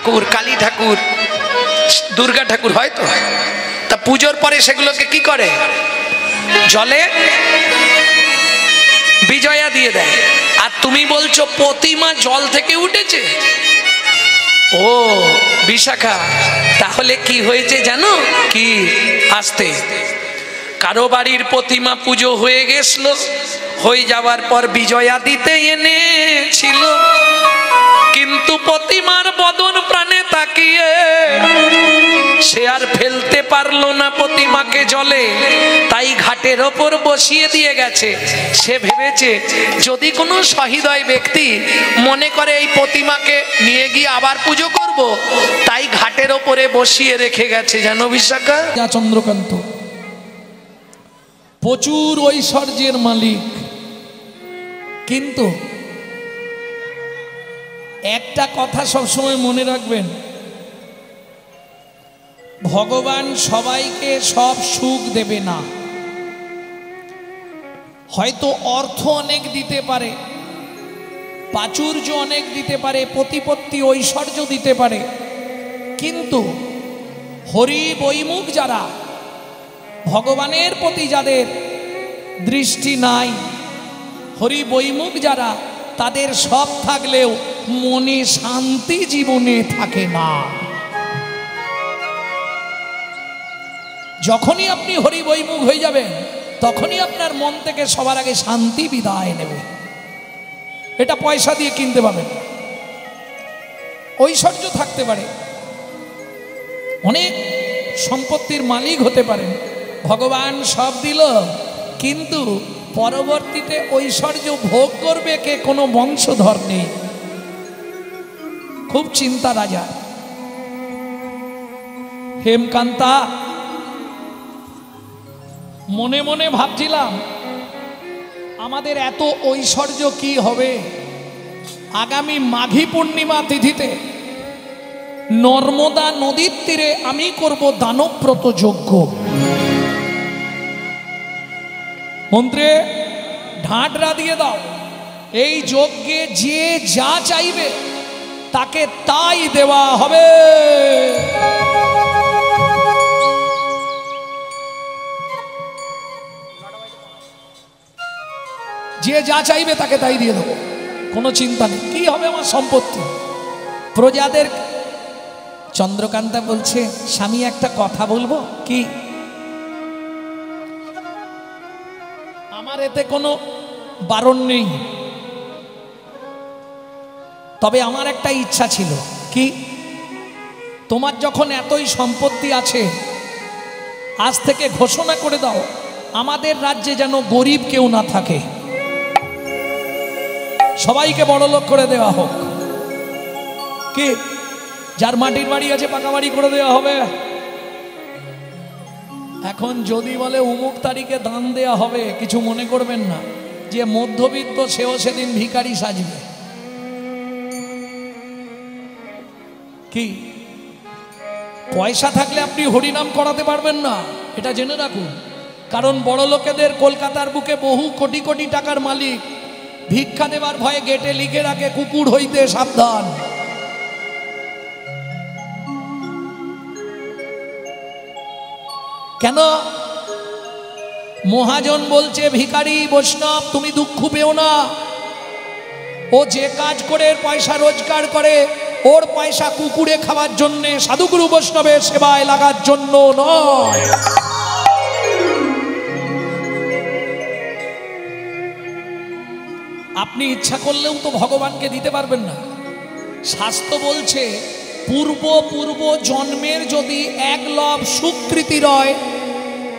ঠাকুর, কালী ঠাকুর, দুর্গা ঠাকুর হয়তো, তা পুজোর পরে সেগুলোকে কি করে? জলে বিজয়া দিয়ে দেয়। আর তুমি বলছো প্রতিমা জল থেকে উঠেছে? ও বিশাখা, তাহলে কি হয়েছে জানো কি? আসতে কারো বাড়ির প্রতিমা পুজো হয়ে গেছিল, হয়ে যাওয়ার পর বিজয়া দিতে এনেছিল, কিন্তু প্রতিমার বদন প্রাণে তাকিয়ে সে আর ফেলতে পারলো না প্রতিমাকে জলে, তাই ঘাটের ওপর বসিয়ে দিয়ে গেছে। সে ভেবেছে যদি কোনো সহৃদয় ব্যক্তি মনে করে এই প্রতিমাকে নিয়ে গিয়ে আবার পুজো করব, তাই ঘাটের ওপরে বসিয়ে রেখে গেছে। জানো বিশাখা, চন্দ্রকান্ত প্রচুর ঐশ্বর্যের মালিক, কিন্তু একটা কথা সবসময় মনে রাখবেন, ভগবান সবাইকে সব সুখ দেবে না। হয়তো অর্থ অনেক দিতে পারে, প্রাচুর্য অনেক দিতে পারে, প্রতিপত্তি ঐশ্বর্য দিতে পারে, কিন্তু হরি বৈমুখ যারা, ভগবানের প্রতি যাদের দৃষ্টি নাই, হরি বৈমুখ যারা, তাদের সব থাকলেও মনে শান্তি জীবনে থাকে না। যখনই আপনি হরি বৈমুখ হয়ে যাবেন, তখনই আপনার মন থেকে সবার আগে শান্তি বিদায় নেবে। এটা পয়সা দিয়ে কিনতে পাবেন। ঐশ্বর্য থাকতে পারে, অনেক সম্পত্তির মালিক হতে পারেন, ভগবান সব দিল, কিন্তু পরবর্তীতে ঐশ্বর্য ভোগ করবে কে? কোনো বংশধর নেই। খুব চিন্তা রাজা। হেমকান্তা, মনে মনে ভাবছিলাম আমাদের এত ঐশ্বর্য কি হবে, আগামী মাঘী পূর্ণিমা তিথিতে নর্মদা নদীর তীরে আমি করব দানব্রত যজ্ঞ। মন্ত্রে ঢাঁটরা দিয়ে দাও, এই যজ্ঞে যে যা চাইবে তাকে তাই দেওয়া হবে। যে যা চাইবে তাকে তাই দিয়ে দেবো, কোনো চিন্তা নেই। কি হবে আমার সম্পত্তি, প্রজাদের। চন্দ্রকান্তা বলছে, স্বামী একটা কথা বলবো কি? আমার এতে কোনো বারণ নেই, তবে আমার একটা ইচ্ছা ছিল। কি? তোমার যখন এতই সম্পত্তি আছে, আজ থেকে ঘোষণা করে দাও আমাদের রাজ্যে যেন গরিব কেউ না থাকে, সবাইকে বড়লোক করে দেওয়া হোক। কি? যার মাটির বাড়ি আছে পাকা বাড়ি করে দেওয়া হবে। এখন যদি বলে অমুক তারিখে দান দেয়া হবে, কিছু মনে করবেন না, যে মধ্যবিত্ত সেও সেদিন ভিখারি সাজবে। কি? পয়সা থাকলে আপনি হরিনাম করাতে পারবেন না, এটা জেনে রাখুন। কারণ বড় লোকেদের কলকাতার বুকে বহু কোটি কোটি টাকার মালিক ভিক্ষা দেবার ভয়ে গেটে লিখে রাখে, কুকুর হইতে সাবধান। কেন? মহাজন বলছে, ভিখারি বৈষ্ণব তুমি দুঃখ পেও না, ও যে কাজ করে পয়সা রোজগার করে, ওর পয়সা কুকুরে খাওয়ার জন্য, সাধুগুরু বৈষ্ণবের সেবায় লাগার জন্য নয়। আপনি ইচ্ছা করলেও তো ভগবানকে দিতে পারবেন না। শাস্ত্র বলছে, পূর্ব পূর্ব জন্মের যদি এক লব সুকৃতি রয়,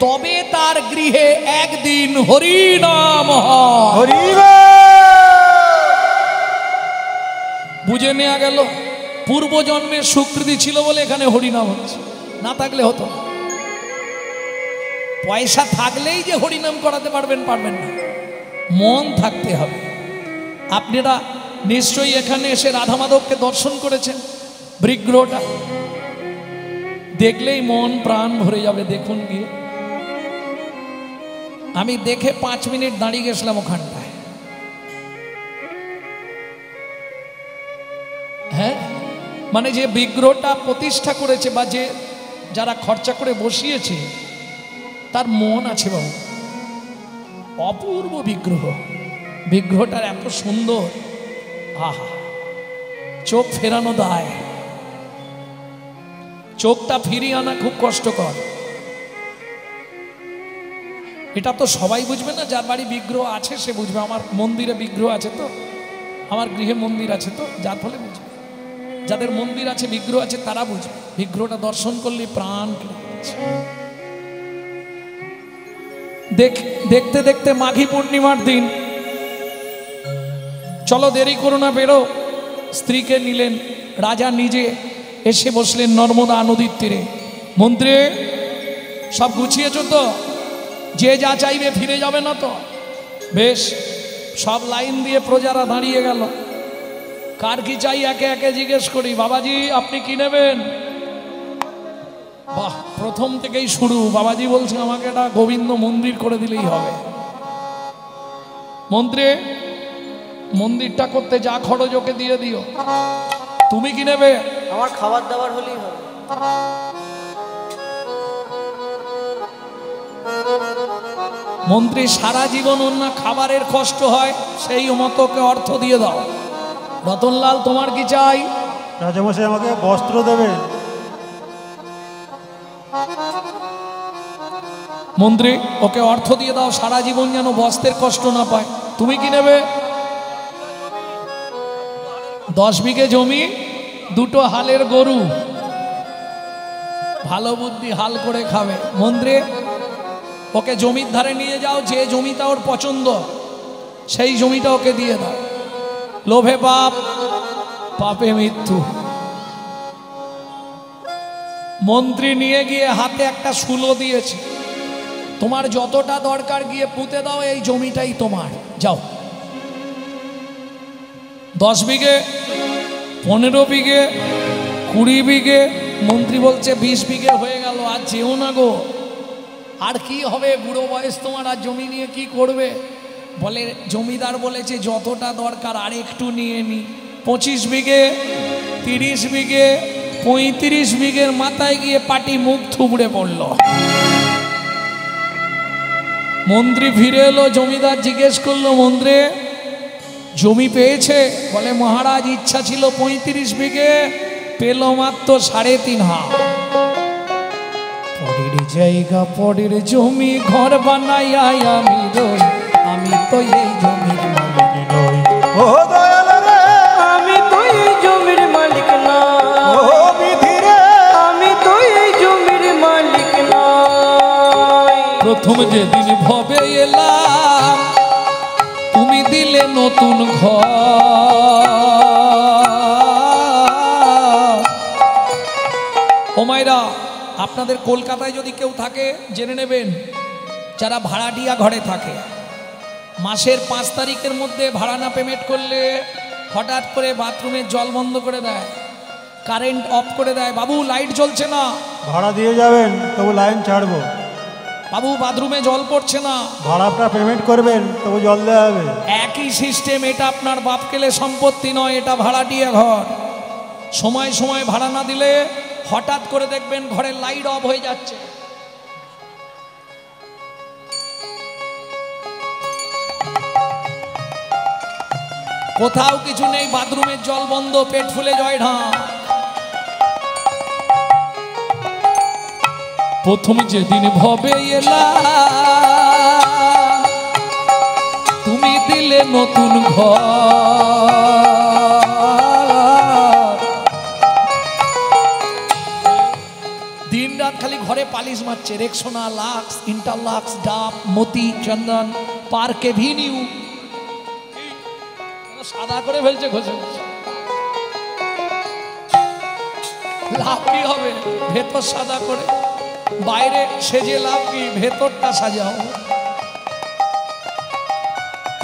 তবে তার গৃহে একদিন হরিনাম হয়। বুঝে নেওয়া গেল, পূর্ব জন্মের সুকৃতি ছিল বলে এখানে হরিনাম হচ্ছে, না থাকলে হতো না। পয়সা থাকলেই যে হরিনাম করাতে পারবেন, পারবেন না, মন থাকতে হবে। আপনারা নিশ্চয়ই এখানে এসে রাধা মাধবকে দর্শন করেছেন, বিগ্রহটা দেখলেই মন প্রাণ ভরে যাবে। দেখুন গিয়ে, আমি দেখে 5 মিনিট দাঁড়িয়ে গেছিলাম ওখানটায়। হ্যাঁ, মানে যে বিগ্রহটা প্রতিষ্ঠা করেছে বা যে যারা খরচা করে বসিয়েছে তার মন আছে বাবু। অপূর্ব বিগ্রহ, বিগ্রহটার এত সুন্দর, আহা, চোখ ফেরানো দায়, চোখটা ফিরিয়ে আনা খুব কষ্টকর। এটা তো সবাই বুঝবে না, যার বাড়ি বিগ্রহ আছে সে বুঝবে। আমার মন্দিরে বিগ্রহ আছে তো, আমার গৃহে মন্দির আছে তো, যার ফলে বুঝবে। যাদের মন্দির আছে বিগ্রহ আছে তারা বুঝবে, বিগ্রহটা দর্শন করলে প্রাণ কেড়ে যাচ্ছে। দেখতে দেখতে মাঘী পূর্ণিমার দিন, চলো দেরি করো না, বেরো। স্ত্রীকে নিলেন, রাজা নিজে এসে বসলেন নর্মদা নদীর তীরে। মন্ত্রী সব গুছিয়েছ তো? যে যা চাইবে ফিরে যাবে না তো? বেশ, সব লাইন দিয়ে প্রজারা দাঁড়িয়ে গেল। কার কি চাই একে একে জিজ্ঞেস করি। বাবাজি আপনি কি নেবেন? বাহ, প্রথম থেকেই শুরু। বাবাজি বলছে আমাকে একটা গোবিন্দ মন্দির করে দিলেই হবে। মন্ত্রী মন্দিরটা করতে যা খরচ ওকে দিয়ে দিও। তুমি কি নেবে? আমার খাবার দাবার হলেই হবে। মন্ত্রী সারা জীবন ওর না খাবারের কষ্ট হয়, সেই মতোকে অর্থ দিয়ে দাও। রতনলাল তোমার কি চাই? রাজামশাই আমাকে বস্ত্র দেবেন। মন্ত্রী ওকে অর্থ দিয়ে দাও, সারা জীবন যেন বস্ত্রের কষ্ট না পায়। তুমি কি নেবে? 10 বিঘে জমি, 2টো হালের গরু। ভালো বুদ্ধি, হাল করে খাবে। মন্ত্রী ওকে জমির ধারে নিয়ে যাও, যে জমিটা ওর পছন্দ সেই জমিটা ওকে দিয়ে দাও। লোভে পাপ, পাপে মৃত্যু। মন্ত্রী নিয়ে গিয়ে হাতে একটা শুলো দিয়েছে, তোমার যতটা দরকার গিয়ে পুঁতে দাও, এই জমিটাই তোমার, যাও। 10 বিঘে, 15 বিঘে, 20 বিঘে, মন্ত্রী বলছে 20 বিঘে হয়ে গেল, আর যেও না গো। আর কি হবে, বুড়ো বয়স তোমার, আর জমি নিয়ে কি করবে? বলে জমিদার বলেছে যতটা দরকার আর একটু নিয়ে নি। 25 বিঘে, 30 বিঘে, 35 বিঘের মাথায় গিয়ে পাটি মুখ থুবড়ে পড়ল। মন্ত্রী ফিরে এলো, জমিদার জিজ্ঞেস করলো মন্ত্রী জমি পেয়েছে? বলে মহারাজ ইচ্ছা ছিল 35 বিঘে, পেল মাত্র 3.5 হাত। পরের জায়গা পরের জমি ঘর বানাইয়া আমি রই, আমি তো এই জমির মালিক নই। ও দয়াল রে, আমি তো এই জমির মালিক না। ও বিধি রে, আমি তো এই জমির মালিক নই। প্রথম যেদিন ভবে এলাম তুমি দিলে নতুন ঘর। ও মাইরা, আপনাদের কলকাতায় যদি কেউ থাকে জেনে নেবেন, যারা ভাড়াটিয়া ঘরে থাকে, মাসের 5 তারিখের মধ্যে ভাড়া না পেমেন্ট করলে হঠাৎ করে বাথরুমের জল বন্ধ করে দেয়, কারেন্ট অফ করে দেয়। বাবু লাইট জ্বলছে না। ভাড়া দিয়ে যাবেন, তবু লাইন ছাড়বো। বাবু বাথরুমে জল পড়ছে না। ভাড়াটা পেমেন্ট করবেন, তবু জল দেওয়া হবে। একই সিস্টেম। এটা আপনার বাপ কেলে সম্পত্তি নয়, এটা ভাড়াটিয়া ঘর। সময় সময় ভাড়া না দিলে হঠাৎ করে দেখবেন ঘরের লাইট অফ হয়ে যাচ্ছে। কোথাও কিছু নেই, বাথরুমের জল বন্ধ, পেট ফুলে জয় ঢাক। প্রথম যেদিন ভবে এলাম তুমি দিলে নতুন ঘর। দিন রাত খালি ঘরে পালিশ মারছে, রেক্সোনা, লাক্স, ইন্টারলাক্স, ডাব, মতি, চন্দন, পার্কে ভিনিউ, সাদা করে ফেলছে ঘষে ঘষে। লাভ কি হবে? ভেতর সাদা করে, বাইরে সেজে লাভ কি? ভেতরটা সাজাও।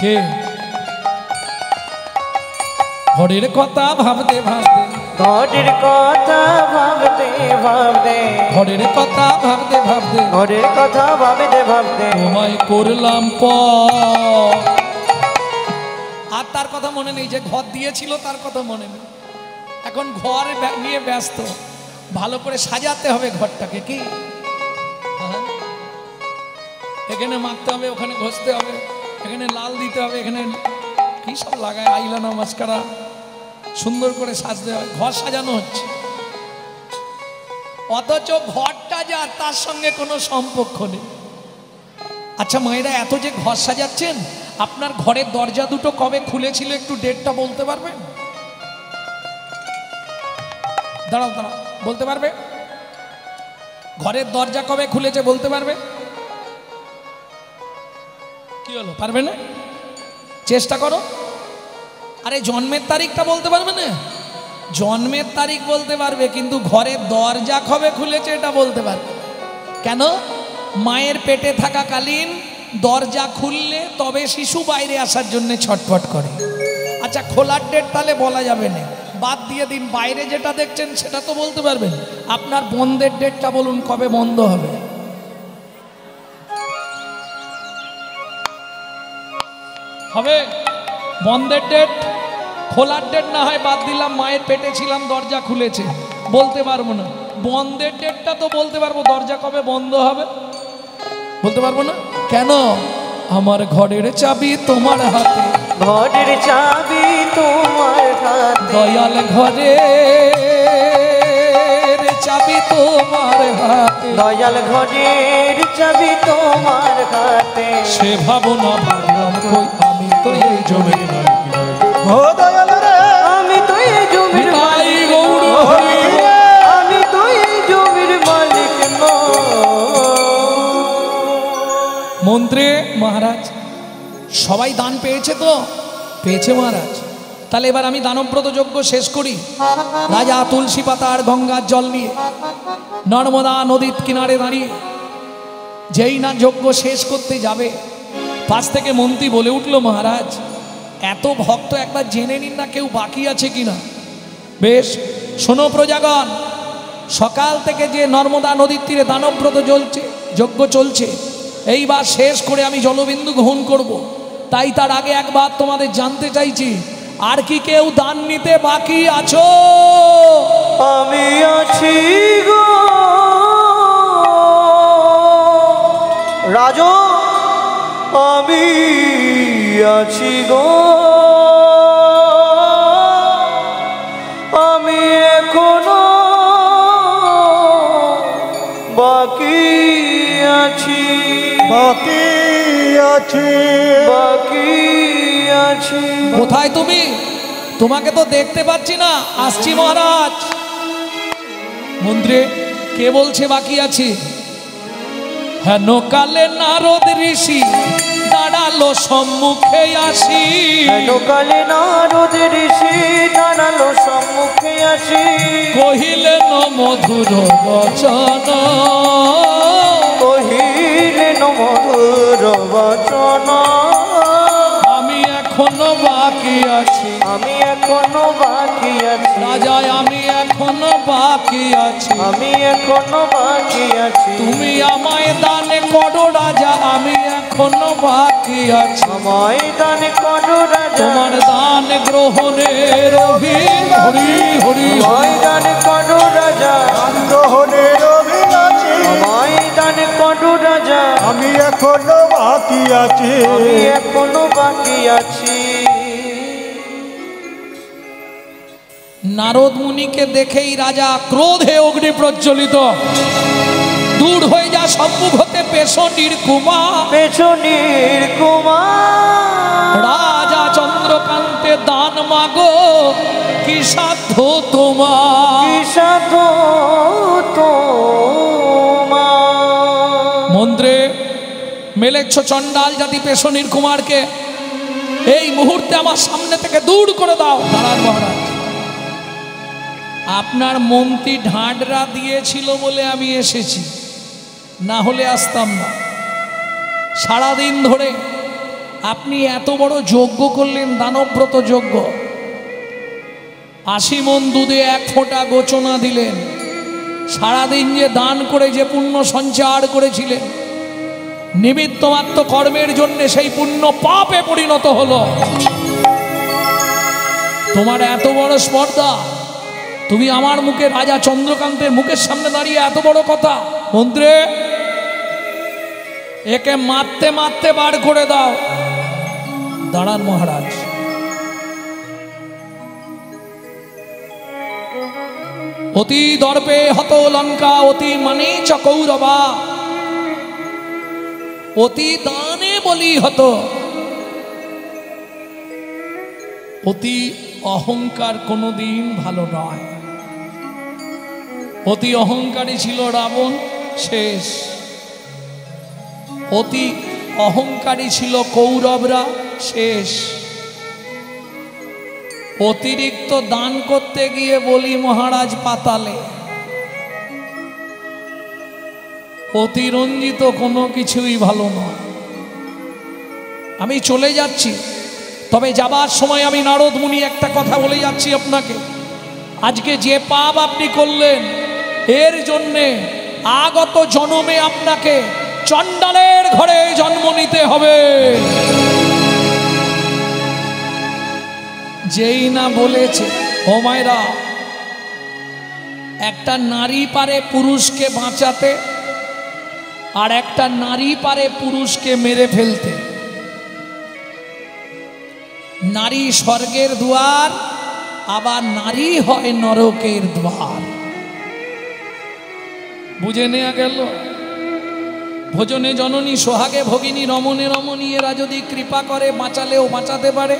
কে ঘরের কথা ভাবতে ভাবতে, ঘরের কথা ভাবতে ভাবতে, ঘরের কথা ভাবতে ভাবতে, ঘরের কথা ভাবতে ভাবতে তোমায় করলাম পর। আর তার কথা মনে নেই, যে ঘর দিয়েছিল তার কথা মনে নেই। এখন ঘর নিয়ে ব্যস্ত, ভালো করে সাজাতে হবে ঘরটাকে, কি হ্যাঁ? এখানে মাখতে হবে, ওখানে ঘষতে হবে, এখানে লাল দিতে হবে, এখানে কি সব লাগায় আইলানা মাস্কারা, সুন্দর করে সাজতে হবে, ঘর সাজানো হচ্ছে। অথচ ঘরটা যা তার সঙ্গে কোনো সম্পর্ক নেই। আচ্ছা মায়েরা, এত যে ঘর সাজাচ্ছেন, আপনার ঘরের দরজা দুটো কবে খুলেছিল একটু ডেটটা বলতে পারবেন? দাঁড়াও দাঁড়াও, বলতে পারবে? ঘরের দরজা কবে খুলেছে বলতে পারবে? কি হলো, পারবে না? চেষ্টা করো। আরে জন্মের তারিখটা বলতে পারবে না? জন্মের তারিখ বলতে পারবে, কিন্তু ঘরের দরজা কবে খুলেছে এটা বলতে পারবে। কেন? মায়ের পেটে থাকাকালীন দরজা খুললে তবে শিশু বাইরে আসার জন্য ছটফট করে। আচ্ছা খোলার ডেট তাহলে বলা যাবে না, বাদ দিয়ে দিন। বাইরে যেটা দেখছেন সেটা তো বলতে পারবেন। আপনার বন্ধের ডেটটা বলুন, কবে বন্ধ হবে? হবে বন্ধের ডেট? খোলার ডেট না হয় বাদ দিলাম, মায়ের পেটে ছিলাম দরজা খুলেছে, বলতে পারবো না। বন্ধের ডেটটা তো বলতে পারবো, দরজা কবে বন্ধ হবে বলতে পারবো না। কেন? আমার ঘরের চাবি তোমার হাতে, ঘরের চাবি তোমার হাতে, দয়াল ঘরের চাবি তোমার হাতে, দয়াল ঘরের চাবি তোমার হাতে। সে ভাবনা ভাবলাম কই, আমি তো এই জমির মালিক নই। ও দয়াল রে, আমি তো এই জমির নিতাই মালিক গৌর হরি। আমি তো এই জমির মালিক নই। মন্ত্রী মহারাজ সবাই দান পেয়েছে তো? পেয়েছে মহারাজ। তাহলে এবার আমি দানব্রত যজ্ঞ শেষ করি। রাজা তুলসী পাতা আর গঙ্গার জল নিয়ে নর্মদা নদীর কিনারে দাঁড়িয়ে যেই না যজ্ঞ শেষ করতে যাবে, পাশ থেকে মন্ত্রী বলে উঠল, মহারাজ এত ভক্ত একবার জেনে নিন না কেউ বাকি আছে কিনা। বেশ, শোনো প্রজাগণ, সকাল থেকে যে নর্মদা নদীর তীরে দানব্রত জ্বলছে, যজ্ঞ চলছে, এইবার শেষ করে আমি জলবিন্দু গ্রহণ করব। তাই তার আগে একবার তোমাদের জানতে চাইছি, আর কি কেউ দান নিতে বাকি আছো? আমি আছি গো রাজো, আমি আছি গো, আমি এখনো বাকি আছি, বাকি আছি, বাকি আছি। কোথায় তুমি? তোমাকে তো দেখতে পাচ্ছি না। আসছি মহারাজ। মন্ত্রী, কে বলছে বাকি আছে? হেন কালে নারদ ঋষি দাঁড়ালো সম্মুখে আসি, হেন কালে নারদ ঋষি দাঁড়ালো সম্মুখে আসি, কহিলেন মধুর বচন, কহিলেন মধুর বচন, আমি এখনো বাকি আছি। আমি এখনো বাকি আছি, রাজা আমি এখনো বাকি আছি। আমি এখনো বাকি আছি, তুমি আমায় দান করো রাজা, আমি এখনো বাকি আছি। আমায় দান করো রাজা, তোমার দান গ্রহণের হরি হরি। আমায় দান করো রাজা, গ্রহণের অভিলাষী, আমায় দান করো রাজা, আমি এখনো বাকি আছি, আমি এখনো বাকি আছি। নারদ মুনিকে দেখেই রাজা ক্রোধে অগ্নি প্রজ্বলিত। দূর হয়ে যা সম্মুখ হতে পেশনির কুমার, পেছনের কুমার, রাজা চন্দ্রকান্তে দান মাগো, কি সাধ্য তোমার? কি সাধু তোমার। মন্ত্রে মেলেচ্ছ চণ্ডাল জাতি পেশনির কুমারকে, এই মুহূর্তে আমার সামনে থেকে দূর করে দাও। দাঁড়ান মহারাজ, আপনার মন্ত্রী ঢাঁডরা দিয়েছিল বলে আমি এসেছি, না হলে আসতাম না। সারাদিন ধরে আপনি এত বড় যজ্ঞ করলেন, দানব্রত যজ্ঞ, 80 মণ দুধে 1 ফোঁটা গোচনা দিলেন। সারাদিন যে দান করে যে পুণ্য সঞ্চার করেছিলেন, নিমিত্ত মাত্র কর্মের জন্য সেই পুণ্য পাপে পরিণত হলো। তোমার এত বড় স্পর্ধা, তুমি আমার মুখে, রাজা চন্দ্রকান্তের মুখের সামনে দাঁড়িয়ে এত বড় কথা? মন্ত্রে, একে মারতে মারতে বার করে দাও। দাঁড়ান মহারাজ। অতি দর্পে হত লঙ্কা, অতি মানে চকৌরবা, অতি দানে বলি হতো। অতি অহংকার কোনোদিন ভালো নয়। অতি অহংকারী ছিল রাবণ, শেষ। অতি অহংকারী ছিল কৌরবরা, শেষ। অতিরিক্ত দান করতে গিয়ে বলি মহারাজ পাতালে। অতিরঞ্জিত কোনো কিছুই ভালো নয়। আমি চলে যাচ্ছি, তবে যাবার সময় আমি নারদ মুনি একটা কথা বলে যাচ্ছি আপনাকে। আজকে যে পাপ আপনি করলেন, এর জন্যে আগত জন্মে আপনাকে চণ্ডালের ঘরে জন্ম নিতে হবে। যেই না বলেছে, ও মায়েরা, একটা নারী পারে পুরুষকে বাঁচাতে, আর একটা নারী পারে পুরুষকে মেরে ফেলতে। নারী স্বর্গের দুয়ার, আবার নারী হয় নরকের দ্বার। বুঝে নেওয়া গেল? ভোজনে জননী, সোহাগে ভগিনী, রমণে রমণী, এরা যদি কৃপা করে বাঁচালেও বাঁচাতে পারে,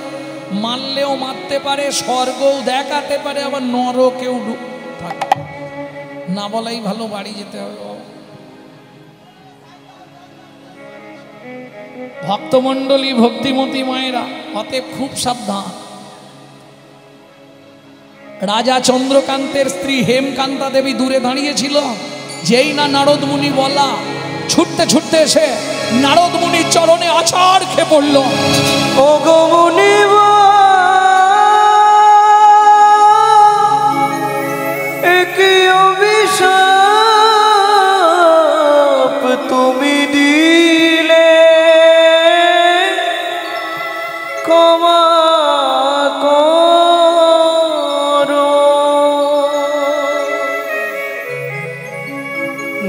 মারলেও মারতে পারে, স্বর্গও দেখাতে পারে, আবার নরকেও থাকে। না বলাই ভালো, বাড়ি যেতে হবে। ভক্তমণ্ডলী, ভক্তিমতী মায়েরা, অতএব খুব সাবধান। রাজা চন্দ্রকান্তের স্ত্রী হেমকান্তা দেবী দূরে দাঁড়িয়েছিল। যেই না নারদ মুনি বলা, ছুটতে ছুটতে এসে নারদ মুনির চরণে আছাড় খেয়ে পড়ল। ও গো মুনিব, কি অভিশাপ তুমি দিলে, ক্ষমা করো।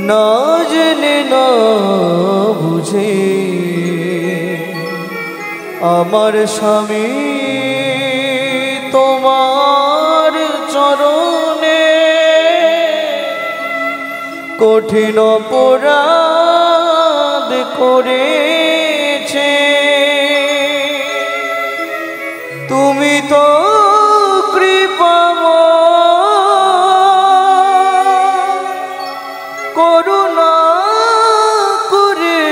না জেনে না বুঝে আমার স্বামী তোমার চরণে কঠিন অপরাধ করেছে। তুমি তো কৃপাময়, করুণা করে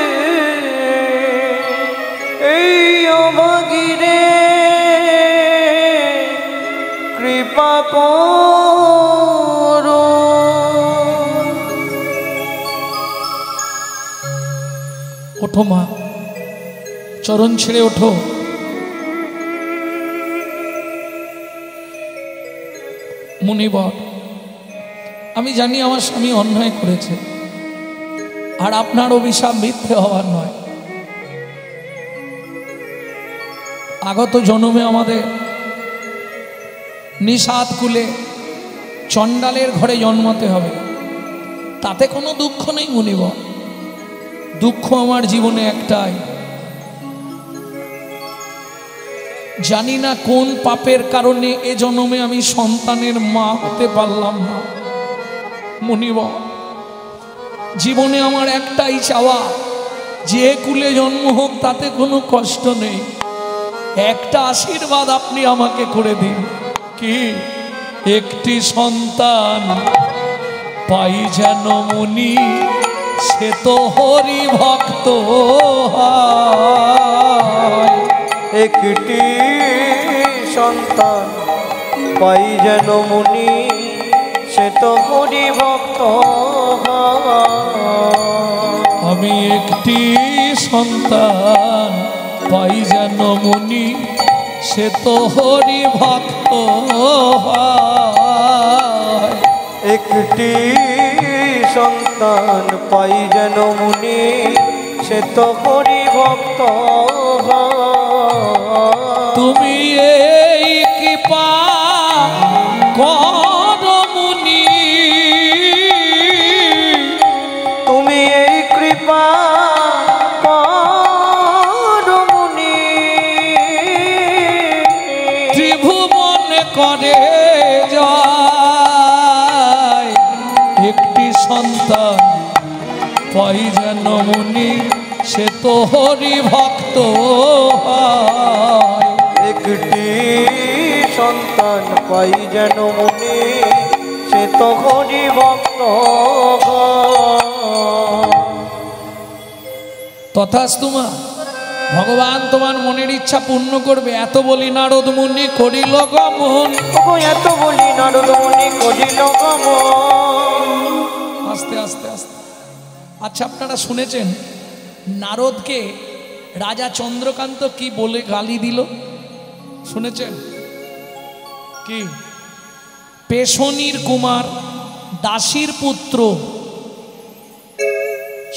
এই অভাগীরে কৃপা করো। ওঠো মা, চরণ ছেড়ে ওঠো। মুনিবর, আমি জানি আমার স্বামী অন্যায় করেছে, আর আপনার অভিশাপ মিথ্যে হওয়ার নয়। আগত জন্মে আমাদের নিষাদ কুলে চণ্ডালের ঘরে জন্মাতে হবে, তাতে কোনো দুঃখ নেই মুনিবর। দুঃখ আমার জীবনে একটাই, জানি না কোন পাপের কারণে এ জন্মে আমি সন্তানের মা হতে পারলাম না। মুনিবর, জীবনে আমার একটাই চাওয়া, যে কুলে জন্ম হোক তাতে কোনো কষ্ট নেই, একটা আশীর্বাদ আপনি আমাকে করে দিন। কি? একটি সন্তান পাই যেন মুনি, সে তো হরি ভক্ত হয়। একটি সন্তান পাই যেন মুনি, সে তো হরি ভক্ত হয়। আমি একটি সন্তান পাই যেন মুনি, সে তো হরি ভক্ত হয়। একটি সন্তান পাই যেন মুনি, সে তো হরি ভক্ত হয়। তুমি এই কৃপা করো যায়, একটি সন্তান পাই যেন মুনি সে তো হরি ভক্ত হয়। একটি সন্তান পাই যেন মুনি সে তো হরি ভক্ত তথাস্তু মা, ভগবান তোমার মনের ইচ্ছা পূর্ণ করবে। এত বলি নারদ মুনি করিল গমন, এত বলি নারদ মুনি করিল গমন। আস্তে আস্তে আস্তে। আচ্ছা, আপনারা শুনেছেন নারদকে রাজা চন্দ্রকান্ত কি বলে গালি দিল? শুনেছেন কি? পেশনির কুমার, দাসীর পুত্র।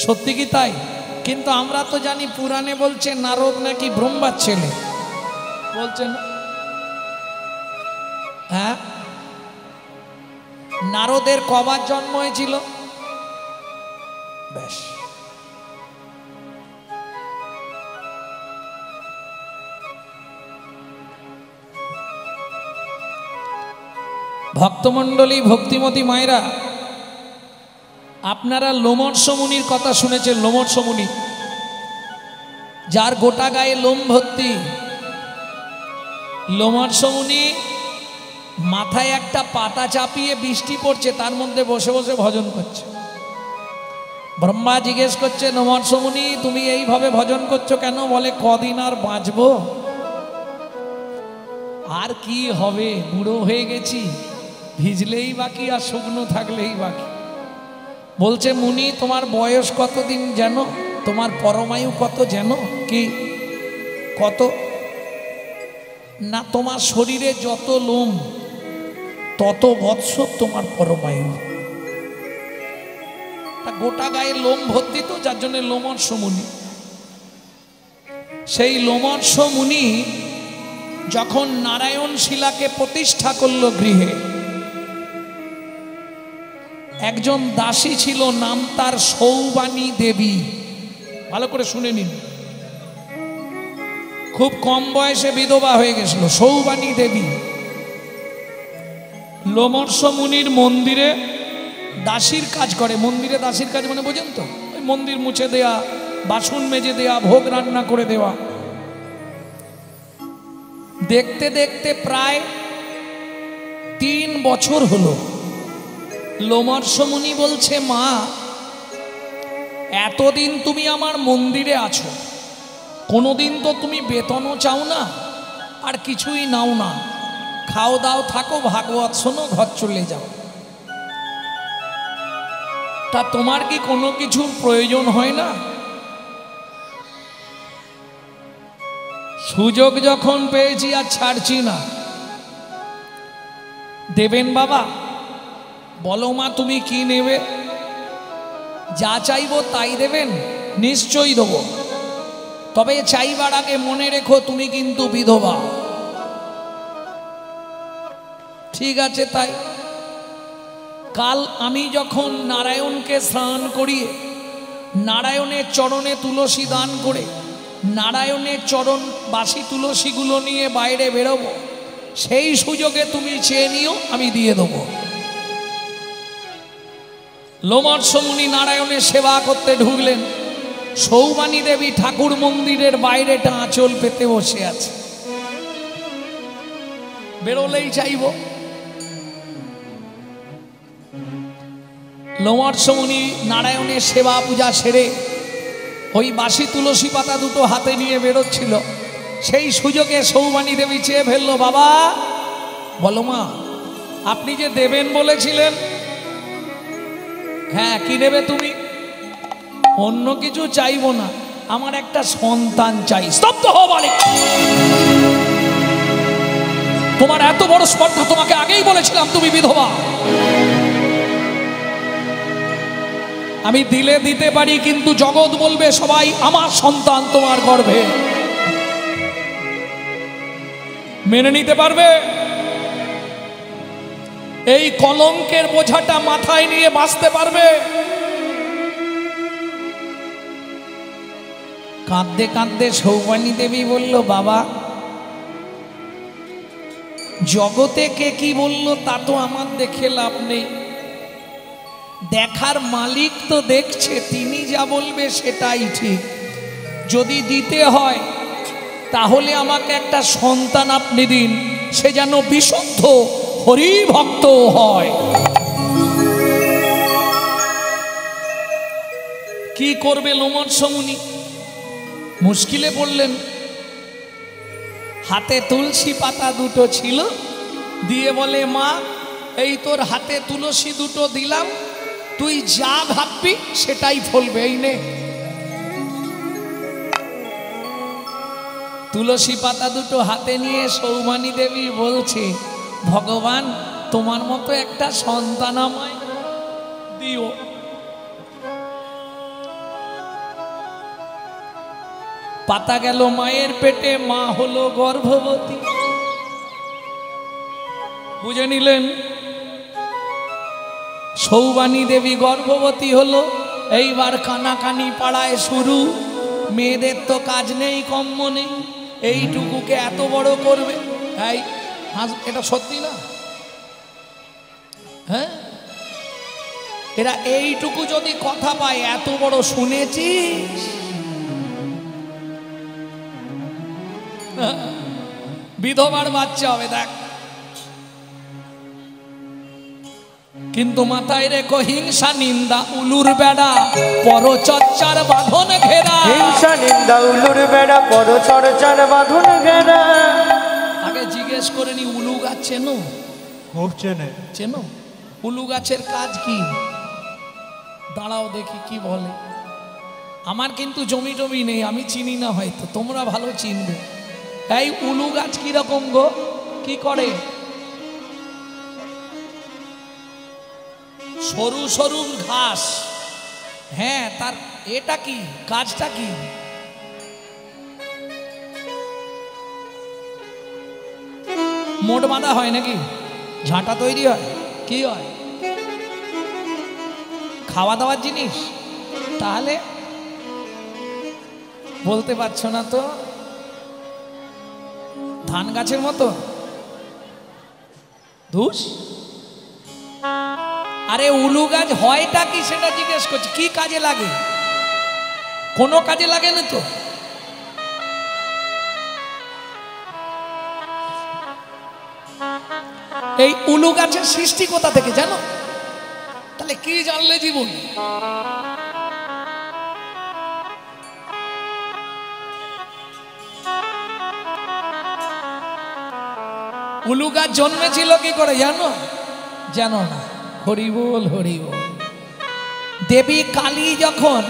সত্যি কি তাই? কিন্তু আমরা তো জানি পুরাণে বলছে নারদ নাকি ব্রহ্মার ছেলে, বলছেন হ্যাঁ? নারদের কবার জন্ম হয়েছিল? বেশ, ভক্তমণ্ডলী, ভক্তিমতী মায়েরা, আপনারা লোমর্ষ মুনির কথা শুনেছেন। লোমর্ষ মুনি, যার গোটা গায়ে লোম ভর্তি। লোমর্ষ মুনি মাথায় একটা পাতা চাপিয়ে, বৃষ্টি পড়ছে, তার মধ্যে বসে বসে ভজন করছে। ব্রহ্মা জিজ্ঞেস করছে, লোমর্ষ মুনি তুমি এইভাবে ভজন করছো কেন? বলে কদিন আর বাঁচবো, আর কি হবে, বুড়ো হয়ে গেছি, ভিজলেই বাকি আর শুকনো থাকলেই বাকি। বলছে মুনি তোমার বয়স কতদিন যেন? তোমার পরমায়ু কত যেন? কি কত? না, তোমার শরীরে যত লোম তত বৎসর তোমার পরমায়ু। তা গোটা গায়ে লোম ভর্তি তো, যার জন্য লোমর্ষ মুনি। সেই লোমর্ষ মুনি যখন নারায়ণ শিলাকে প্রতিষ্ঠা করল গৃহে, একজন দাসী ছিল, নাম তার সৌবানী দেবী। ভালো করে শুনে নিন, খুব কম বয়সে বিধবা হয়ে গেছিল সৌবানী দেবী। লোমর্ষ মুনির মন্দিরে দাসীর কাজ করে। মন্দিরে দাসীর কাজ মানে বোঝেন তো? ওই মন্দির মুছে দেয়া, বাসন মেজে দেয়া, ভোগ রান্না করে দেওয়া। দেখতে দেখতে প্রায় 3 বছর হলো। লোমর্ষ মুনি বলছে, মা এতদিন তুমি আমার মন্দিরে আছো, কোনোদিন তো তুমি বেতনও চাও না, আর কিছুই নাও না, খাও দাও থাকো, ভাগবত শোনো, ঘর চলে যাও। তা তোমার কি কোনো কিছুর প্রয়োজন হয় না? সুযোগ যখন পেয়েছি আর ছাড়ছি না। দেবেন বাবা? বলো মা তুমি কি নেবে? যা চাইবো তাই দেবেন? নিশ্চয়ই দেবো, তবে চাইবার আগে মনে রেখো তুমি কিন্তু বিধবা। ঠিক আছে, তাই কাল আমি যখন নারায়ণকে স্নান করিয়ে, নারায়ণের চরণে তুলসী দান করে, নারায়ণের চরণ বাসি তুলসীগুলো নিয়ে বাইরে বেরোবো, সেই সুযোগে তুমি চেয়ে নিও, আমি দিয়ে দেবো। লোমর্ষ মুনি নারায়ণের সেবা করতে ঢুকলেন। সৌবানী দেবী ঠাকুর মন্দিরের বাইরেটা আঁচল পেতে বসে আছে। বেরোলেই চাইব। লোমর্ষ মুনি নারায়ণের সেবা পূজা সেরে ওই বাসি তুলসী পাতা দুটো হাতে নিয়ে বেরোচ্ছিল, সেই সুযোগে সৌবানী দেবী চেয়ে ফেললো, বাবা বলো মা আপনি যে দেবেন বলেছিলেন? হ্যাঁ, কি নেবে তুমি? অন্য কিছু চাইবো না, আমার একটা সন্তান চাই। স্তব্ধ হও বালিক, তোমার এত বড় স্পর্ধা, তোমাকে আগেই বলেছিলাম তুমি বিধবা। আমি দিলে দিতে পারি, কিন্তু জগৎ বলবে সবাই আমার সন্তান তোমার গর্ভে। মেনে নিতে পারবে? এই কলঙ্কের বোঝাটা মাথায় নিয়ে বাঁচতে পারবে? কাঁদতে কাঁদতে সৌবানী দেবী বলল, বাবা জগতে কে কি বলল তা তো আমার দেখে লাভ নেই, দেখার মালিক তো দেখছে, তিনি যা বলবে সেটাই ঠিক। যদি দিতে হয় তাহলে আমাকে একটা সন্তান আপনি দিন, সে যেন বিশুদ্ধ হরি ভক্ত হয়। কি করবে লোমহর্ষণ মুনি? মুশকিলে পড়লেন। হাতে তুলসী পাতা দুটো ছিল, দিয়ে বলে, মা এই তোর হাতে তুলসী দুটো দিলাম, তুই যা ভাববি সেটাই ফলবে, এই নে। তুলসী পাতা দুটো হাতে নিয়ে সৌমানী দেবী বলছে, ভগবান তোমার মতো একটা সন্তান আমায় দিও। পাতা গেল মায়ের পেটে, মা হলো গর্ভবতী। বুঝে নিলেন? সৌবানী দেবী গর্ভবতী হলো। এইবার কানাকানি পাড়ায় শুরু, মেয়েদের তো কাজ নেই কম্ম নেই, এইটুকুকে এত বড় করবে। এই এটা সত্যি না? হ্যাঁ, এরা এইটুকু যদি কথা পায়, এত বড় শুনেছিস? বিধবার বাচ্চা হবে দেখ। কিন্তু মাথায় রেখো, হিংসা নিন্দা উলুর বেড়া, পরচর্চার বাঁধন ঘেরা। হিংসা নিন্দা উলুর বেড়া, পরচর্চার বাঁধন ঘেরা। আগে জিজ্ঞেস করে নি, উলু গাছ চেনো? খুব চেনে। চেনো? উলু গাছের কাজ কি? দাঁড়াও দেখি কি বলে। আমার কিন্তু জমি টমি নেই, আমি চিনি না, হয়তো তোমরা ভালো চিনবে। এই উলু গাছ কিরকম গো? কি করে? সরু সরু ঘাস। হ্যাঁ, তার এটা কি, কাজটা কি? মোট বাঁধা হয় নাকি? ঝাঁটা তৈরি হয়? কি হয়? খাওয়া দাওয়ার জিনিস? তাহলে বলতে পারছো না তো? ধান গাছের মতো? ধুস। আরে উলু গাছ হয়টা কি সেটা জিজ্ঞেস করছি। কি কাজে লাগে? কোনো কাজে লাগে না তো। এই উলু গাছের সৃষ্টি কোথা থেকে জানো? তাহলে কি জানলে জীবন? উলু গাছ জন্মেছিল কি করে জানো? জানো না? হরি বল, হরি বল। দেবী কালী যখন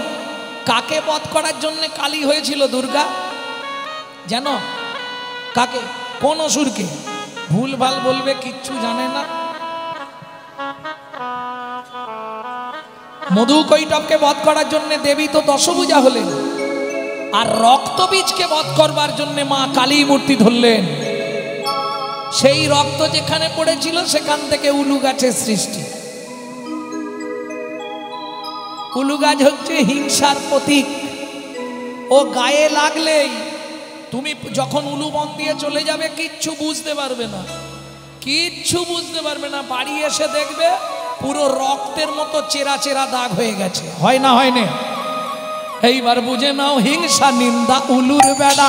কাকে বধ করার জন্য কালী হয়েছিল দুর্গা, জানো? কাকে? কোন অসুরকে? ভুল ভাল বলবে, কিচ্ছু জানে না। মধুকৈটবকে বধ করার জন্য দেবী তো দশভুজা হলেন, আর রক্তবীজকে বধ করবার জন্য মা কালী মূর্তি ধরলেন। সেই রক্ত যেখানে পড়েছিল সেখান থেকে উলু গাছের সৃষ্টি। উলু গাছ হচ্ছে হিংসার প্রতীক। ও গায়ে লাগলেই তুমি যখন উলু বন দিয়ে চলে যাবে, কিচ্ছু বুঝতে পারবে না, কিচ্ছু বুঝতে পারবে না। বাড়ি এসে দেখবে পুরো রক্তের মতো চেরা চেরা দাগ হয়ে গেছে। হয় না? হয় না? এইবার বুঝে নাও, হিংসা নিন্দা উলুর বেড়া,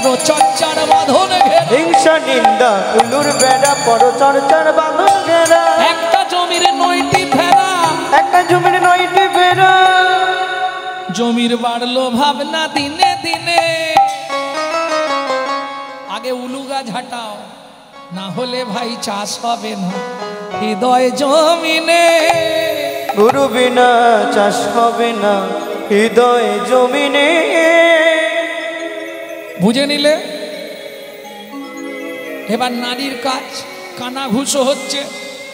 পরচর্চার বাঁধন ঘেরা। হিংসা নিন্দা উলুর বেড়া, পরচর্চার বাঁধন ঘেরা। একটা জমির 9টি ফেরা, একটা জমির 9টি ফেরা। জমির বাড়লো ভাবনা দিনে দিনে। আগে উলু গাছ হাঁটাও, না হলে ভাই চাষ হবে না হৃদয় জমিনে। গুরু বিনা চাষ হবে না হৃদয় জমিনে। বুঝে নিলে? এবার নারীর কাজ কানাঘুষো হচ্ছে।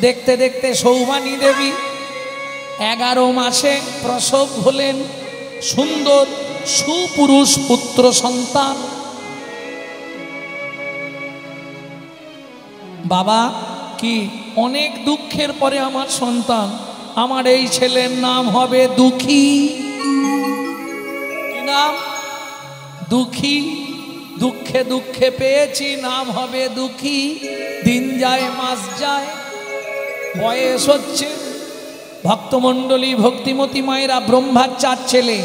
দেখতে দেখতে সৌমানী দেবী 11 মাসে প্রসব হলেন সুন্দর সুপুরুষ পুত্র সন্তান। বাবা কি অনেক দুঃখের পরে আমার সন্তান, আমার এই ছেলের নাম হবে দুঃখী। কি নাম? দুঃখী। দুঃখে দুঃখে পেয়েছি, নাম হবে দুঃখী। দিন যায় মাস যায়, বয়স হচ্ছে। ভক্তমণ্ডলী ভক্তিমতী মায়েরা ব্রহ্মার 4 ছেলে,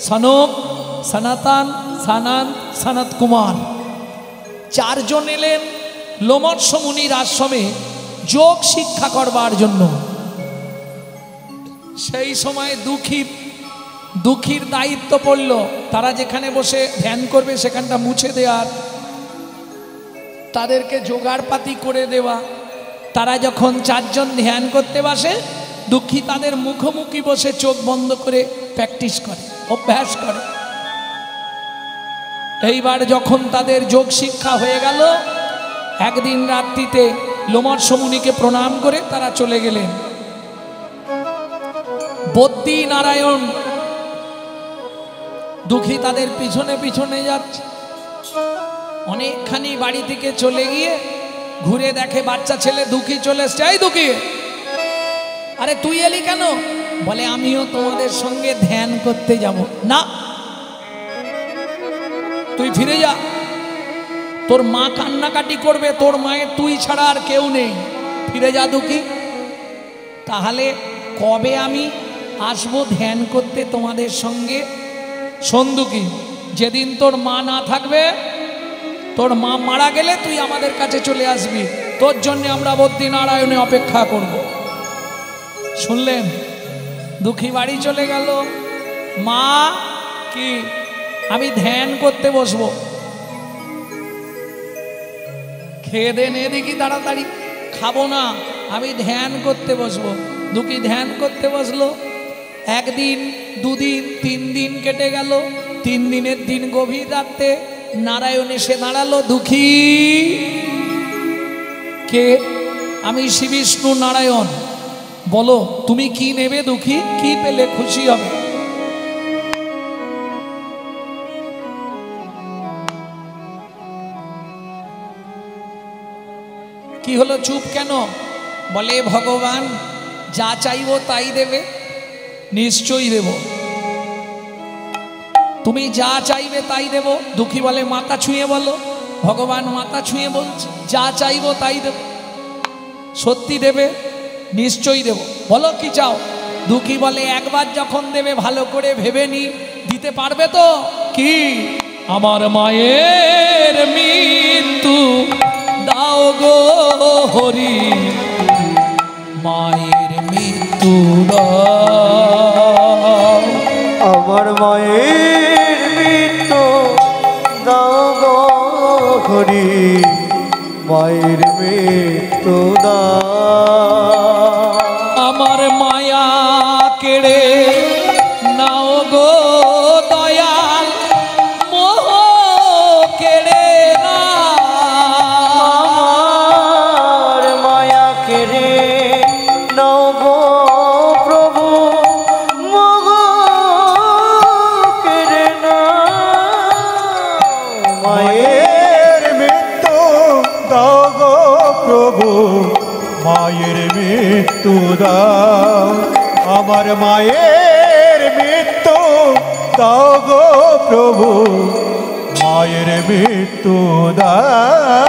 সনক, সনাতন, সানন্দ, সনত কুমার, 4 জন এলেন লোমর্ষ মুনির আশ্রমে যোগ শিক্ষা করবার জন্য। সেই সময় দুঃখীর দায়িত্ব পড়ল, তারা যেখানে বসে ধ্যান করবে সেখানটা মুছে দেওয়ার, তাদেরকে জোগাড়পাতি করে দেওয়া। তারা যখন 4 জন ধ্যান করতে বসে, দুঃখী তাদের মুখোমুখি বসে চোখ বন্ধ করে প্র্যাকটিস করে, অভ্যাস করে। এইবার যখন তাদের যোগ শিক্ষা হয়ে গেল, একদিন রাত্রিতে লোমর্ষ মুনিকে প্রণাম করে তারা চলে গেলেন। বদ্রী নারায়ণ দুঃখী তাদের পিছনে পিছনে যাচ্ছে। অনেকখানি বাড়ি থেকে চলে গিয়ে ঘুরে দেখে বাচ্চা ছেলে দুঃখী চলে এসছে। এই দুঃখী, আরে তুই এলি কেন? বলে আমিও তোমাদের সঙ্গে ধ্যান করতে যাব। না, তুই ফিরে যা, তোর মা কান্নাকাটি করবে, তোর মায়ের তুই ছাড়া আর কেউ নেই, ফিরে যা দুঃখী। তাহলে কবে আমি আসবো ধ্যান করতে তোমাদের সঙ্গে? শোন দুঃখী, যেদিন তোর মা না থাকবে, তোর মা মারা গেলে তুই আমাদের কাছে চলে আসবি, তোর জন্য আমরা বদ্রী নারায়ণে অপেক্ষা করব। শুনলেন? দুঃখী বাড়ি চলে গেল। মা কি, আমি ধ্যান করতে বসবো। খেয়ে দে নে দেখি তাড়াতাড়ি। খাবো না, আমি ধ্যান করতে বসবো। দুঃখী ধ্যান করতে বসলো। 1 দিন 2 দিন 3 দিন কেটে গেল। 3 দিনের দিন গভীর রাতে নারায়ণ এসে দাঁড়ালো। দুঃখী কে? আমি শ্রী বিষ্ণু নারায়ণ। বলো তুমি কি নেবে দুঃখী? কি পেলে খুশি হবে? কি হলো, চুপ কেন? বলে ভগবান যা চাইবো তাই দেবে। নিশ্চয়ই দেব, তুমি যা চাইবে তাই দেব। দুঃখী বলে মাথা ছুঁয়ে বলো। ভগবান মাথা ছুঁয়ে বলছে যা চাইবো তাই দেব। সত্যি দেবে? নিশ্চয়ই দেব। বলো কি চাও? দুঃখী বলে একবার যখন দেবে ভালো করে ভেবে নি, দিতে পারবে তো? কি? আমার মায়ের মৃত্যু দাও গো হরি, মায়ের মৃত্যু দাও। আমার মায়ের মৃত্যু দাও গো হরি, মায়ের মৃত্যু দাও। আমার মায়া কেড়ে নাও গো দয়াল, মোহ কেড়ে নাও। আমার মায়া কেড়ে নাও গো প্রভু, মোহ কেড়ে নাও। মায়ের মৃত্যু দাও গো প্রভু, মায়ের মৃত্যু দাও। আমার মায়ের মৃত্যু দাও গো প্রভু, মায়ের মৃত্যু দাও।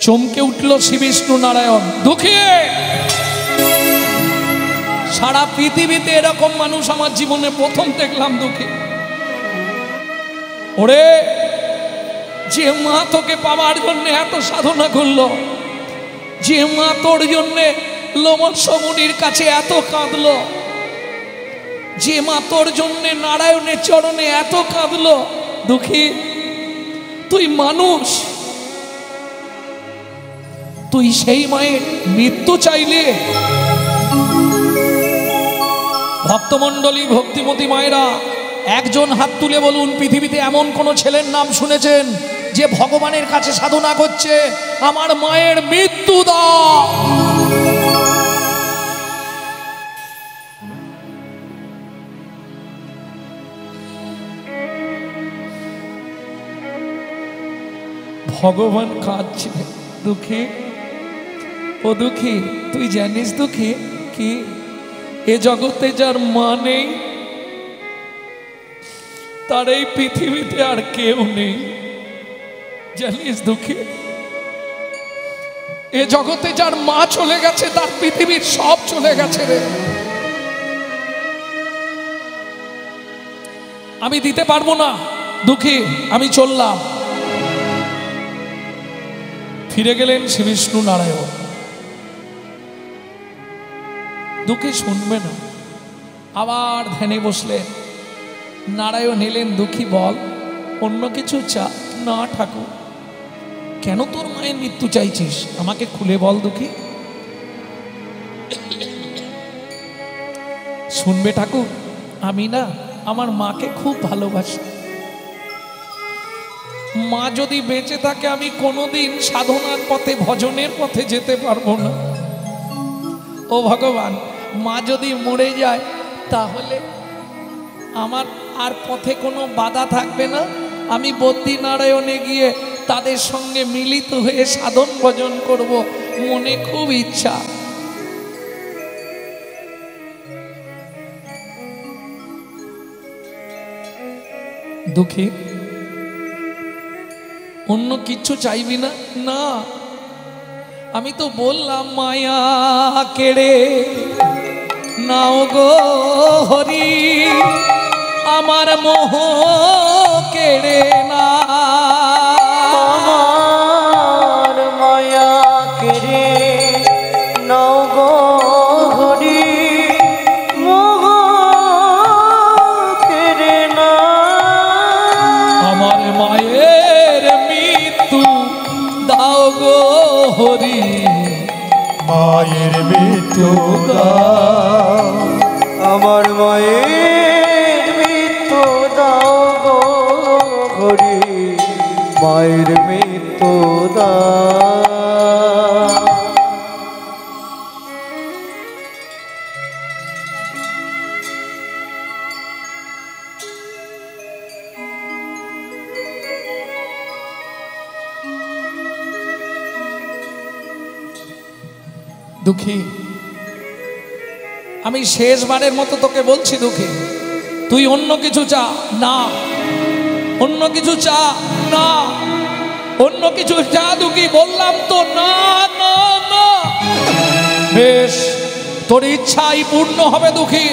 চমকে উঠল শ্রী বিষ্ণু নারায়ণ। দুঃখী, সারা পৃথিবীতে এরকম মানুষ আমার জীবনে প্রথম দেখলাম। দুঃখী, ওরে যে মা তোকে পাওয়ার জন্য এত সাধনা করলো, যে মা তোর জন্যে লোমর্ষ মুনির কাছে এত কাঁদলো, যে মা তোর জন্যে নারায়ণের চরণে এত কাঁদলো, দুঃখী তুই মানুষ, তুই সেই মায়ের মৃত্যু চাইলে? ভক্তমণ্ডলী ভক্তিমতী মায়েরা একজন হাত তুলে বলুন, পৃথিবীতে এমন কোন ছেলের নাম শুনেছেন যে ভগবানের কাছে সাধনা করছে আমার মায়ের মৃত্যু দাও? ভগবান কাঁদছে। দুঃখী, ও দুঃখী তুই জানিস দুঃখী কি, এ জগতে যার মা নেই তার এই পৃথিবীতে আর কেউ নেই, জানিস দুঃখী? এ জগতে যার মা চলে গেছে তার পৃথিবীর সব চলে গেছে রে। আমি দিতে পারবো না দুঃখী, আমি চললাম। ফিরে গেলেন শ্রী বিষ্ণু নারায়ণ। দুঃখী শুনবে না, আবার ধ্যানে বসলেন। নারায়ণ এলেন, দুঃখী বল, অন্য কিছু চা? না ঠাকুর। কেন তোর মায়ের মৃত্যু চাইছিস আমাকে খুলে বল দুঃখী। শুনবে ঠাকুর, আমি না আমার মাকে খুব ভালোবাসি। মা যদি বেঁচে থাকে আমি কোনোদিন সাধনার পথে ভজনের পথে যেতে পারবো না। ও ভগবান, মা যদি মরে যায় তাহলে আমার আর পথে কোনো বাধা থাকবে না। আমি বদ্রীনারায়ণে গিয়ে তাদের সঙ্গে মিলিত হয়ে সাধন ভজন করব, মনে খুব ইচ্ছা। দুঃখী, অন্য কিচ্ছু চাইবি না? না, আমি তো বললাম মায়া কেড়ে নাও গো হরি, আমার মোহ কেড়ে না। আমার মায়া কেড়ে নাও গো হরি, মোহ কেড়ে না। আমার মায়ের মৃত্যু দাও গো হরি, মায়ের মৃত্যু দাও, আমার মায়ের মৃত্যু দাও গো হরি, মায়ের মৃত্যু দাও। দুঃখী, আমি শেষবারের মতো তোকে বলছি দুঃখী, তুই অন্য কিছু চা না, অন্য কিছু চা না, অন্য কিছু চা দুঃখী, বললাম তো না না না। বেশ, তোর ইচ্ছাই পূর্ণ হবে দুঃখী।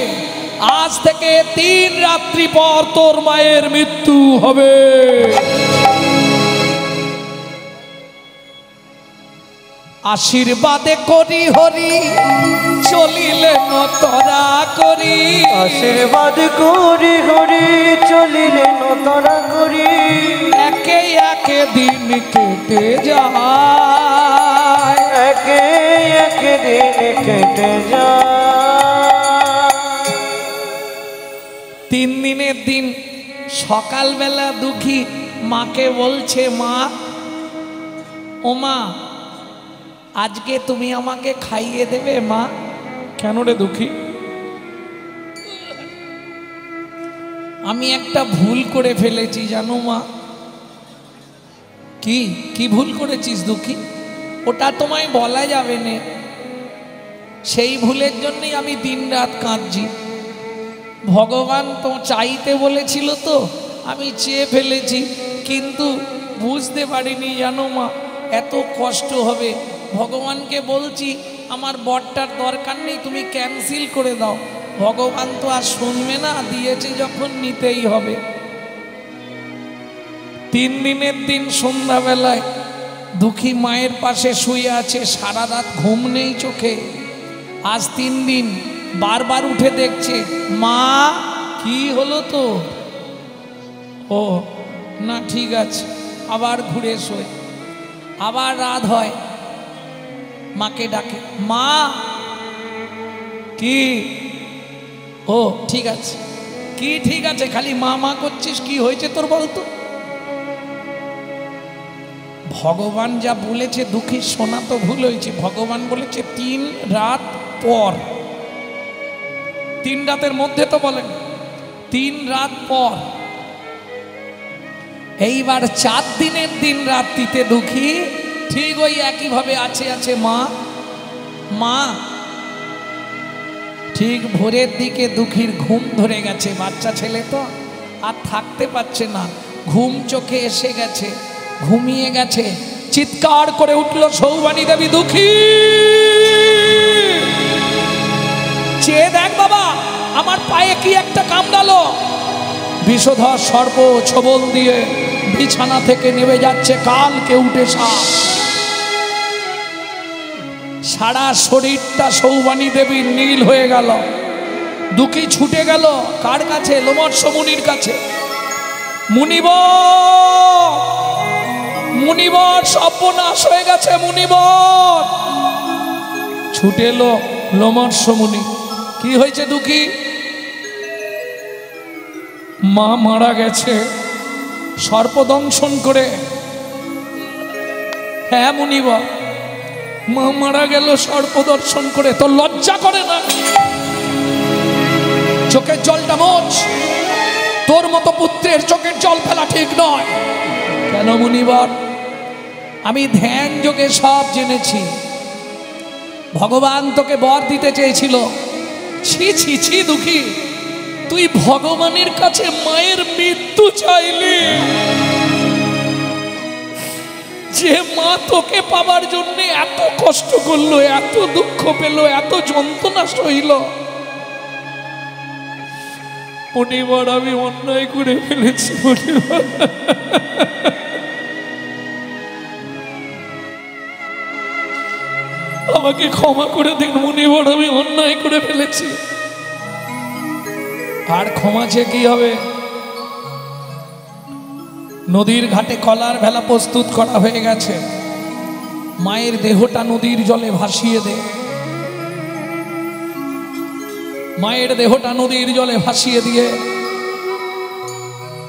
আজ থেকে 3 রাত্রি পর তোর মায়ের মৃত্যু হবে। আশীর্বাদে করি হরি, চলিলে নতরা করি। আশীর্বাদ করি হরি, চলিলে নতরা করি। একে একে দিন কেটে যায়, একে একে দিন কেটে যায়। 3 দিনের দিন সকালবেলা দুঃখী মাকে বলছে, মা, ও মা, আজকে তুমি আমাকে খাইয়ে দেবে মা? কেন রে দুঃখী? আমি একটা ভুল করে ফেলেছি জানো মা। কি কি ভুল করেছিস দুঃখী? ওটা তোমায় বলা যাবে না। সেই ভুলের জন্যই আমি দিনরাত কাঁদছি। ভগবান তো চাইতে বলেছিল, তো আমি চেয়ে ফেলেছি, কিন্তু বুঝতে পারিনি জানো মা এত কষ্ট হবে। ভগবানকে বলছি আমার বরটার দরকার নেই, তুমি ক্যান্সেল করে দাও। ভগবান তো আর শুনবে না, দিয়েছে যখন নিতেই হবে। 3 দিনের দিন সন্ধ্যাবেলায় দুঃখী মায়ের পাশে শুয়ে আছে, সারা রাত ঘুম নেই চোখে। আজ 3 দিন বারবার উঠে দেখছে, মা কি হলো তো? ও না, ঠিক আছে। আবার ঘুরে শোয়, আবার রাত হয়, মাকে ডাকে, মা কি? ও ঠিক আছে। কি ঠিক আছে? খালি মা মা করছিস, কি হয়েছে তোর বলতো? ভগবান যা বলেছে দুঃখী শোনা তো ভুল হয়েছে। ভগবান বলেছে 3 রাত পর। 3 রাতের মধ্যে তো বলেন, 3 রাত পর। এইবার 4 দিনের দিন রাত্রিতে দুঃখী ঠিক ওই একইভাবে আছে মা মা। ঠিক ভোরের দিকে দুঃখীর ঘুম ধরে গেছে, বাচ্চা ছেলে তো আর থাকতে পারছে না, ঘুম চোখে এসে গেছে, ঘুমিয়ে গেছে। চিৎকার করে উঠল সৌবানী দেবী, দুঃখী চেয়ে দেখ বাবা, আমার পায়ে কি একটা কামড়ালো। বিষধর সর্প ছোবল দিয়ে বিছানা থেকে নেমে যাচ্ছে কালকে উঠে সাপ। সারা শরীরটা সৌবানী দেবীর নীল হয়ে গেল। দুঃখী ছুটে গেল কার কাছে? লোমর্ষ মুনির কাছে। মুনিবর, মুনিবর, সর্বনাশ হয়ে গেছে মুনিবর। ছুটে এলো লোমর্ষ মুনি। কি হয়েছে দুঃখী? মা মারা গেছে সর্পদংশন করে। হ্যাঁ মুনিবর, মা মারা গেল সর্পদর্শন করে। তোর লজ্জা করে না? চোখের জলটা মোছ। তোর মতো পুত্রের চোখের জল ফেলা ঠিক নয়। কেন মুনিবর? আমি ধ্যান যোগে সব জেনেছি। ভগবান তোকে বর দিতে চেয়েছিল। ছি ছি ছি দুঃখী, তুই ভগবানের কাছে মায়ের মৃত্যু চাইলি। যে মা তোকে পাবার জন্য এত কষ্ট করলো, এত দুঃখ পেল, এত যন্ত্রণা সইল। মুনিবর, আমি অন্যায় করে ফেলেছি মুনিবর। আমাকে ক্ষমা করে দিন মুনিবর, আমি অন্যায় করে ফেলেছি। আর ক্ষমা চেয়ে কি হবে? নদীর ঘাটে কলার ভেলা প্রস্তুত করা হয়ে গেছে। মায়ের দেহটা নদীর জলে ভাসিয়ে দে। মায়ের দেহটা নদীর জলে ভাসিয়ে দিয়ে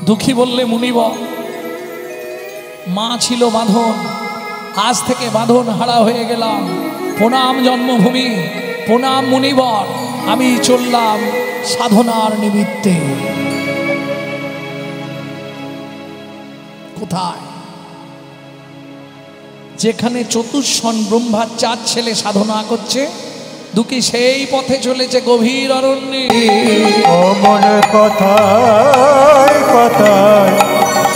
দুঃখী বললে, মুনিবর, মা ছিল বাঁধন, আজ থেকে বাঁধন হারা হয়ে গেলাম। প্রণাম জন্মভূমি, প্রণাম মুনিবর, আমি চললাম সাধনার নিমিত্তে। কোথায়? যেখানে চতুষ্ষণ ব্রহ্মার 4 ছেলে সাধনা করছে, দুঃখী সেই পথে চলেছে গভীর অরণ্যে। অমন কথায় কথায়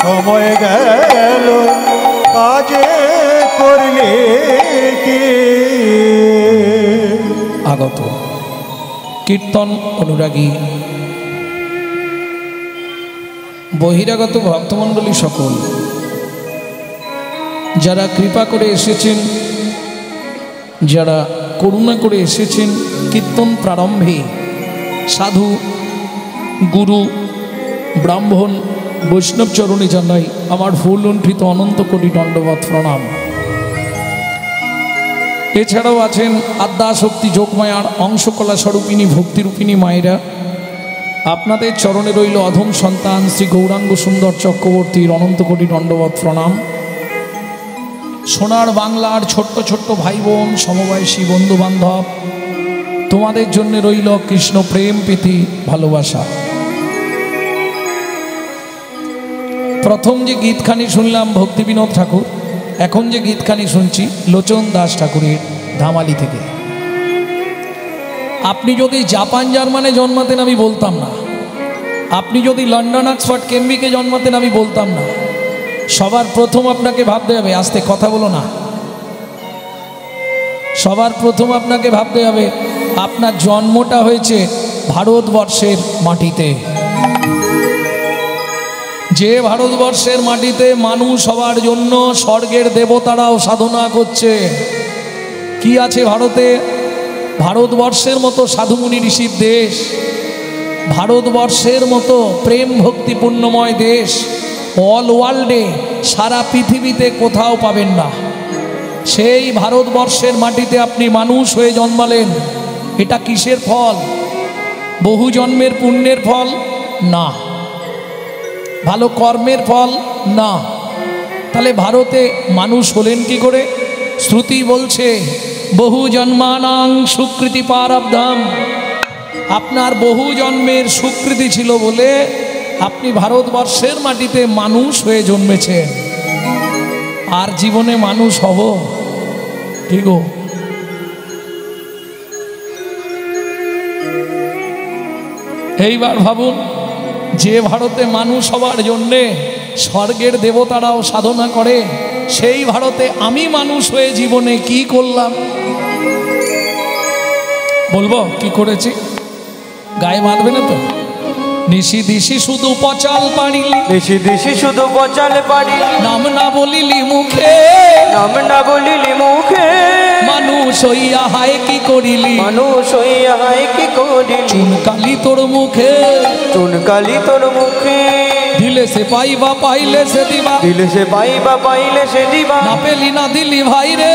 সময় গেল, কাজে করলে কি? আগত কীর্তন অনুরাগী বহিরাগত ভক্তমণ্ডলী সকল, যারা কৃপা করে এসেছেন, যারা করুণা করে এসেছেন, কীর্তন প্রারম্ভে সাধু, গুরু, ব্রাহ্মণ, বৈষ্ণব চরণে জানাই আমার ফুল লুণ্ঠিত অনন্ত কোটি দণ্ডবত প্রণাম। এছাড়াও আছেন আদ্যাশক্তি যোগমায়ার অংশকলা স্বরূপিণী ভক্তিরূপিণী মায়েরা। আপনাদের চরণে রইল অধম সন্তান শ্রী গৌরাঙ্গ সুন্দর চক্রবর্তীর অনন্ত কোটি দণ্ডবত প্রণাম। সোনার বাংলার ছোট্ট ছোট্ট ভাই বোন, সমবয়সী বন্ধু বান্ধব, তোমাদের জন্য রইল কৃষ্ণ প্রেম প্রীতি ভালোবাসা। প্রথম যে গীতখানি শুনলাম ভক্তি বিনোদ ঠাকুর, এখন যে গীতখানি শুনছি লোচন দাস ঠাকুরের ধামালি থেকে। আপনি যদি জাপান জার্মানে জন্মাতেন আমি বলতাম না, আপনি যদি লন্ডন অক্সফোর্ড কেমব্রিজে জন্মাতেন আমি বলতাম না। সবার প্রথম আপনাকে ভাবতে হবে, আস্তে কথা বলো না, সবার প্রথম আপনাকে ভাবতে হবে আপনার জন্মটা হয়েছে ভারতবর্ষের মাটিতে। যে ভারতবর্ষের মাটিতে মানুষ হওয়ার জন্য স্বর্গের দেবতারাও সাধনা করছে। কি আছে ভারতে? ভারতবর্ষের মতো সাধুমুনি ঋষির দেশ, ভারতবর্ষের মতো প্রেম ভক্তিপূর্ণময় দেশ অল ওয়ার্ল্ডে, সারা পৃথিবীতে কোথাও পাবেন না। সেই ভারতবর্ষের মাটিতে আপনি মানুষ হয়ে জন্মালেন। এটা কিসের ফল? বহু জন্মের পুণ্যের ফল না, ভালো কর্মের ফল না। তাহলে ভারতে মানুষ হলেন কি করে? শ্রুতি বলছে বহু জন্মানাং সুকৃতি প্রারব্ধম। আপনার বহু জন্মের সুকৃতি ছিল বলে আপনি ভারতবর্ষের মাটিতে মানুষ হয়ে জন্মেছেন। আর জীবনে মানুষ হব ঠিক? এইবার ভাবুন, যে ভারতে মানুষ হবার জন্যে স্বর্গের দেবতারাও সাধনা করে, সেই ভারতে আমি মানুষ হয়ে জীবনে কি করলাম? বলবো কি করেছি? গায়ে বাঁধবে না তো? নিশি দিশি শুধু পচাল পাড়িলি, দিশি দিশি শুধু পচাল পাড়ি, নাম না বলিলি মুখে, নাম না বলিলি মুখে, মানুষ হইয়া হায় কি করিলি, মানুষ হইয়া হায় কি করিলি, চুনকালি তোর মুখে, চুনকালি তোর মুখে, দিলে সে পাইবা পাইলে সে দিবা, দিলে সে পাইবা পাইলে সে দিবা, না পেলি না দিলি ভাই রে,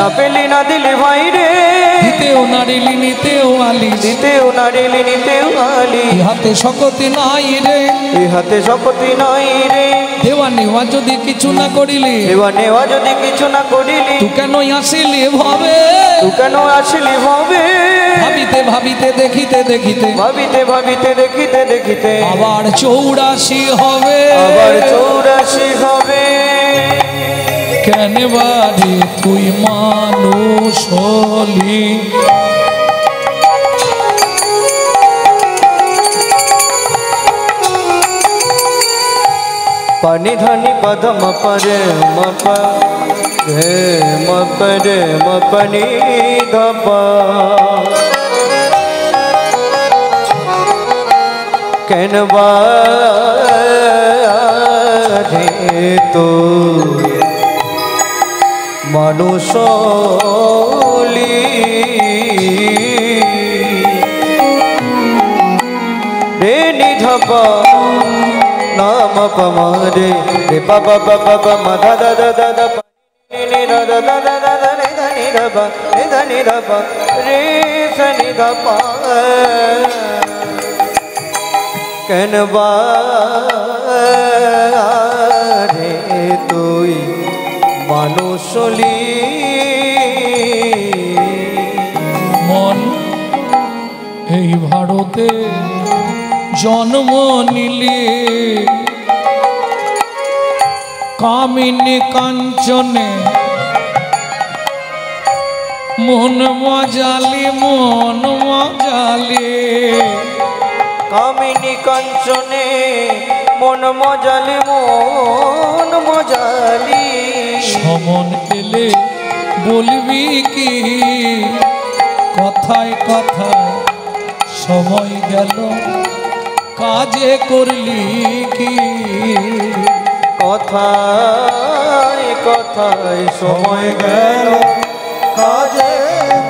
না পেলি না দিলি ভাই রে, দিতেও নারিলি নিতেও আলি, দিতেও নারিলি নিতেও আলি, ইহাতে শকতি নাই রে, ইহাতে শক্তি নাই রে, দেওয়া নেওয়া যদি কিছু না করিলি, দেওয়া নেওয়া যদি কিছু না করিলি, তু কেন আসিলি ভাবে, তু কেন আসলি ভাবে, ভাবিতে ভাবিতে দেখিতে দেখিতে ভাবিতে ভাবিতে দেখিতে দেখিতে আবার 84 হবে, আবার 84 হবে। কেন বারে তুই মানুষ হলি, পানি ধানি পদম পরে মপ হে মপরে মপনি ধপ, কেন বারে তো মানুষ হলি, রে নিধপ নাম পমারে রে বাবা বাবা বাবা দাদা দাদা দাদা রে দাদা দাদা দাদা রে ধনি রবা রে ধনি রবা রে সনি ধপা, কেন বারে তুই মানুষ হলি, মন এই ভারতে জন্ম নিলে কামিনী কাঞ্চনে মন মজালি, মন মজালি, কামিনী কাঞ্চনে মন মজালি, মন মজালি, সমন এলে বলবি কি, কথায় কথায় সময় গেল কাজে করলি কি, কথায় কথায় সময় গেল কাজে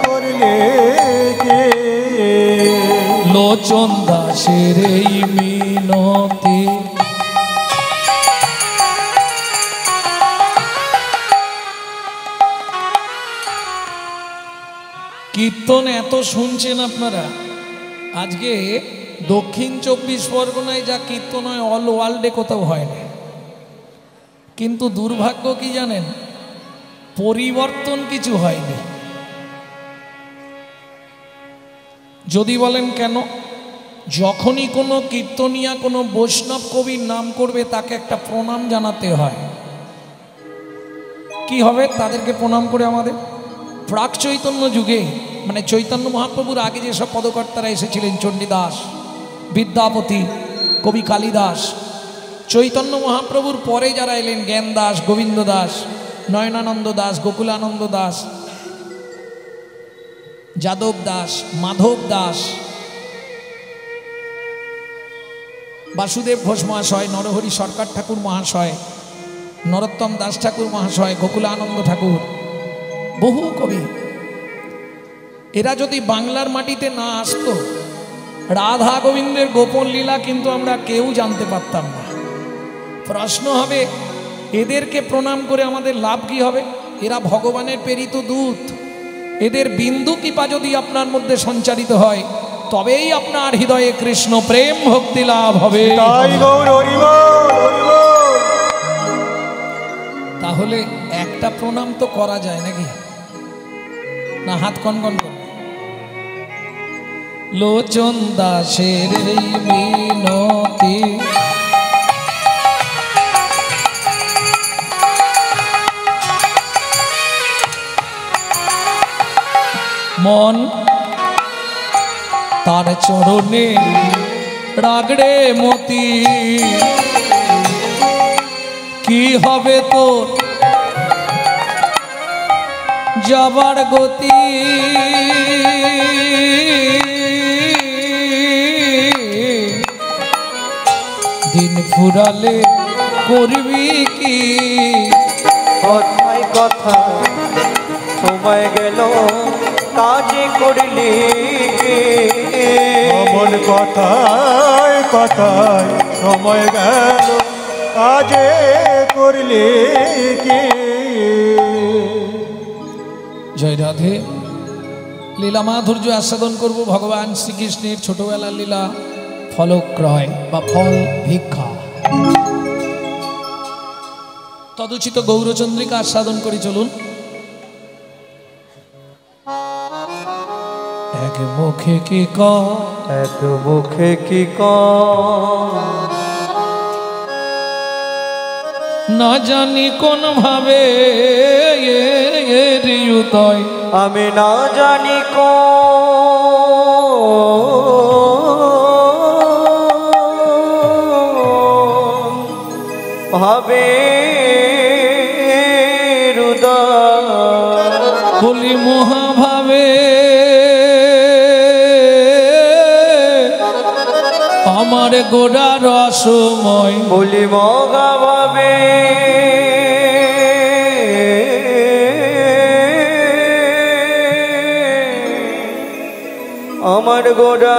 করলে কি, লোচন দাসের এই মিনতি, কীর্তন এত শুনছেন আপনারা, আজকে দক্ষিণ 24 পরগনায় যা কীর্তন হয় অল ওয়ার্ল্ডে কোথাও হয় না। কিন্তু দুর্ভাগ্য কি জানেন, পরিবর্তন কিছু হয়নি। যদি বলেন কেন, যখনই কোনো কীর্তনিয়া কোনো বৈষ্ণব কবির নাম করবে তাকে একটা প্রণাম জানাতে হয়। কি হবে তাদেরকে প্রণাম করে? আমাদের প্রাক চৈতন্য যুগে, মানে চৈতন্য মহাপ্রভুর আগে যেসব পদকর্তারা এসেছিলেন, চণ্ডীদাস, বিদ্যাপতি, কবি কালিদাস, চৈতন্য মহাপ্রভুর পরে যারা এলেন, জ্ঞান দাস, গোবিন্দ দাস, নয়নানন্দ দাস, গোকুলানন্দ দাস, যাদব দাস, মাধব দাস, বাসুদেব ঘোষ মহাশয়, নরহরি সরকার ঠাকুর মহাশয়, নরোত্তম দাস ঠাকুর মহাশয়, গোকুলানন্দ ঠাকুর, বহু কবি, এরা যদি বাংলার মাটিতে না আসতো, রাধা গোবিন্দের গোপন লীলা কিন্তু আমরা কেউ জানতে পারতাম না। প্রশ্ন হবে, এদেরকে প্রণাম করে আমাদের লাভ কি হবে? এরা ভগবানের প্রেরিত দূত, এদের বিন্দু কৃপা যদি আপনার মধ্যে সঞ্চারিত হয়, তবেই আপনার হৃদয়ে কৃষ্ণ প্রেম ভক্তি লাভ হবে। তাহলে একটা প্রণাম তো করা যায় নাকি না? হাত কনকন করে, লোচন দাসের এই মিনতি, মন তার চরণে রাগড়ে মতি কি হবে তোর যাবার গতি দিন ফুরালে করবি কি কথায় কথা সময় গেল কাজে করলি কি অমন কথায় কথায় সময় গেল কাজে করলি কি জয় রাধে। লীলা মাধুর্য আস্বাদন করব ভগবান শ্রীকৃষ্ণের ছোটবেলার লীলা ফলক্রয় বা ফল ভিক্ষা। তদুচিত গৌরচন্দ্রিকা আস্বাদন করি চলুন। এক মুখে কি এক মুখে কি না জানি কোন ভাবে হৃদয় আমি না জানি ভাবে বলি মহাভাবে আমার গোড়া রসময় বলি মগা ভাবে আমার গোড়া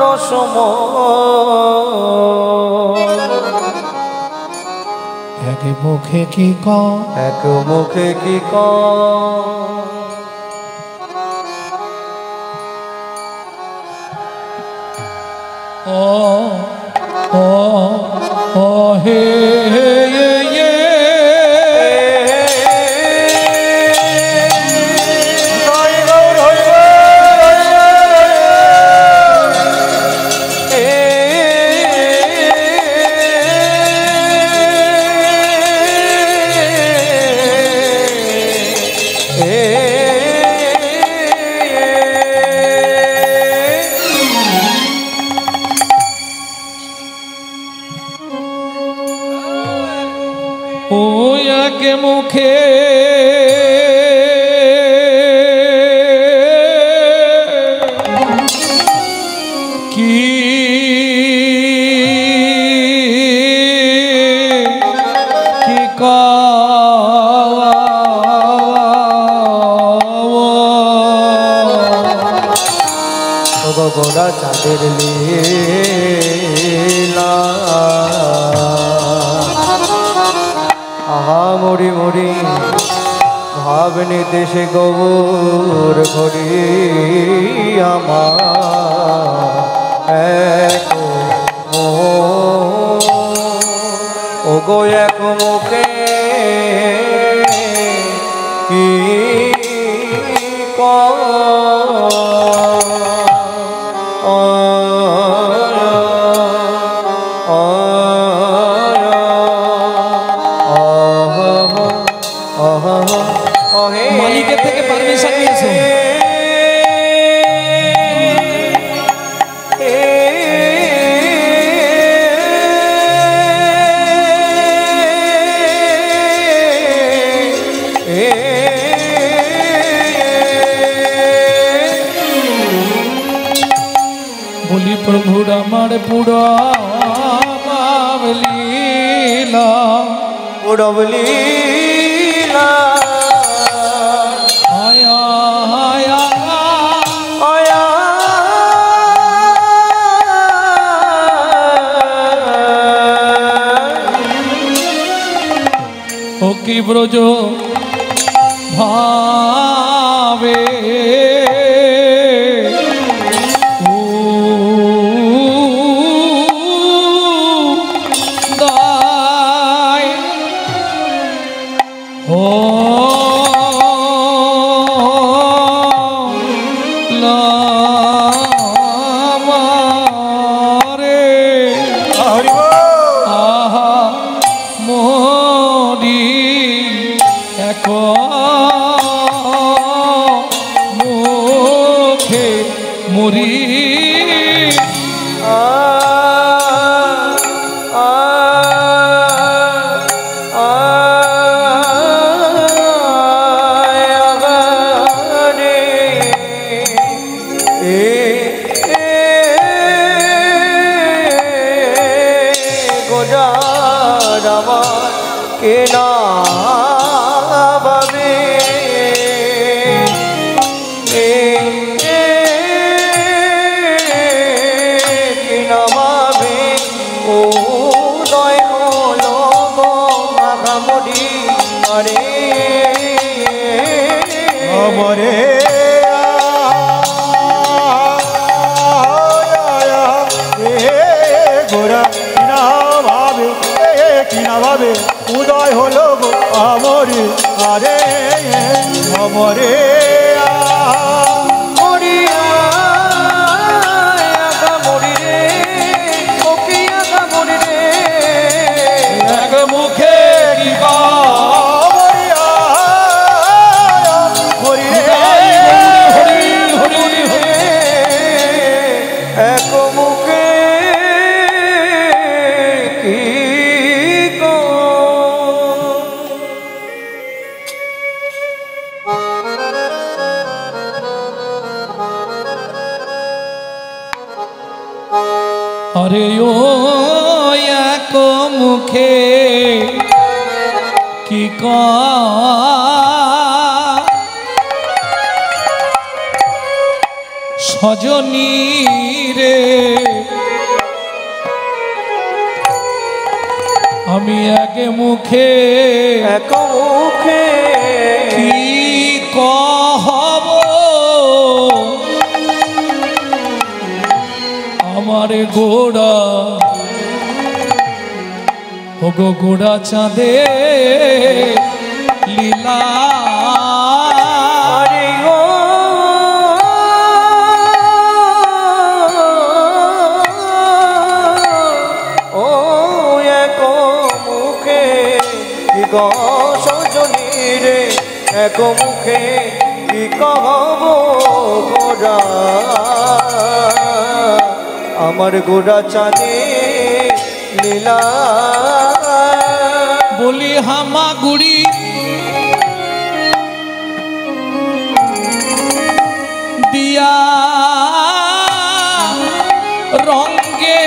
রসময় এক মুখে কি এক মুখে কি ও হে ও এক মুখে কি গোড়া চাঁদের লীলা আহা মরি মরি ভাবনি দেশে গোবর ঘড়ি আমার ও গো এক মুখে কি মালিকের থেকে পারমিশন নিয়েছে। বলি প্রভুর আমার পুরা লীলা লীলা আয়া আয়া আয়া ও কি ব্রজ ভাবে মুখে মুড়ি মরে গোরা কিনা ভাবে উদয় হলো গো আমরে আরে আমরে এক মুখে কি আরে ও এক মুখে কি সজনী রে আমি এক মুখে কি কহব আমার গোড়া ওগো গোড়া চাঁদে লীলা সজনী রে এক মুখে কি কহব গোরা আমার গোরা চাঁদে লীলা বলি হামাগুড়ি দিয়া রঙ্গে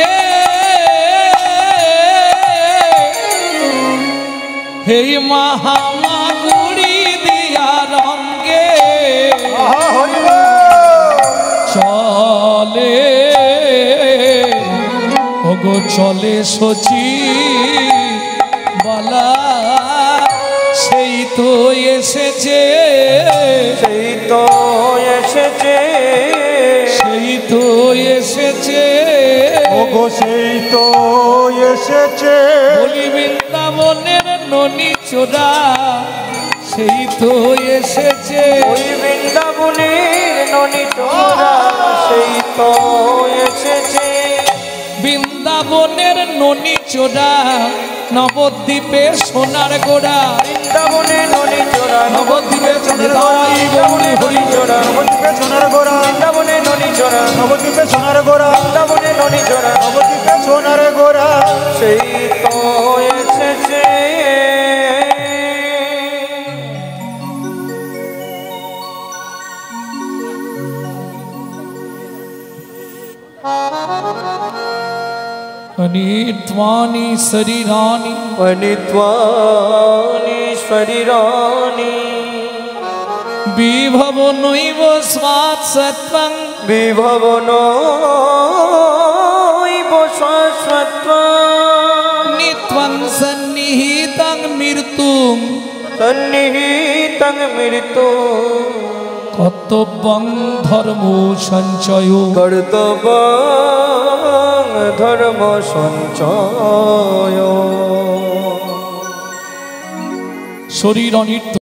হেই মাহামাগুড়ি দিয়া রঙ্গে চলে ওগো চলে সচি বলা সেই তো এসেছে সেই তো এসেছে সেই তো এসেছে ওগো সেই তো এসেছে বলি বৃন্দাবনের ননি চোরা সেই তো এসেছে ওই বৃন্দাবনের ননি চোরা সেই তো এসেছে বৃন্দাবনের ননি চোরা নবদ্বীপে সোনার গোড়া বৃন্দাবনের ননি চোরা নবদ্বীপে হরি চোরা নবদ্বীপে সোনার গোরা বৃন্দাবনের ননি চোরা নবদ্বীপে সোনার গোরা বৃন্দাবনের ননি চোরা নবদ্বীপে সোনার গোরা সেই তো এসেছে अनित्वानि शरीराणि अनित्वानि शरीराणि विभवनैव स्वात् सत्त्वं विभवनैव शाश्वतं नित्वं सन्निहितं मृत्युं सन्निहितं मृत्युं कर्तव्यं धर्मो सञ्चयो कर्तव्यं धर्म सञ्चयो शरीर अनित्य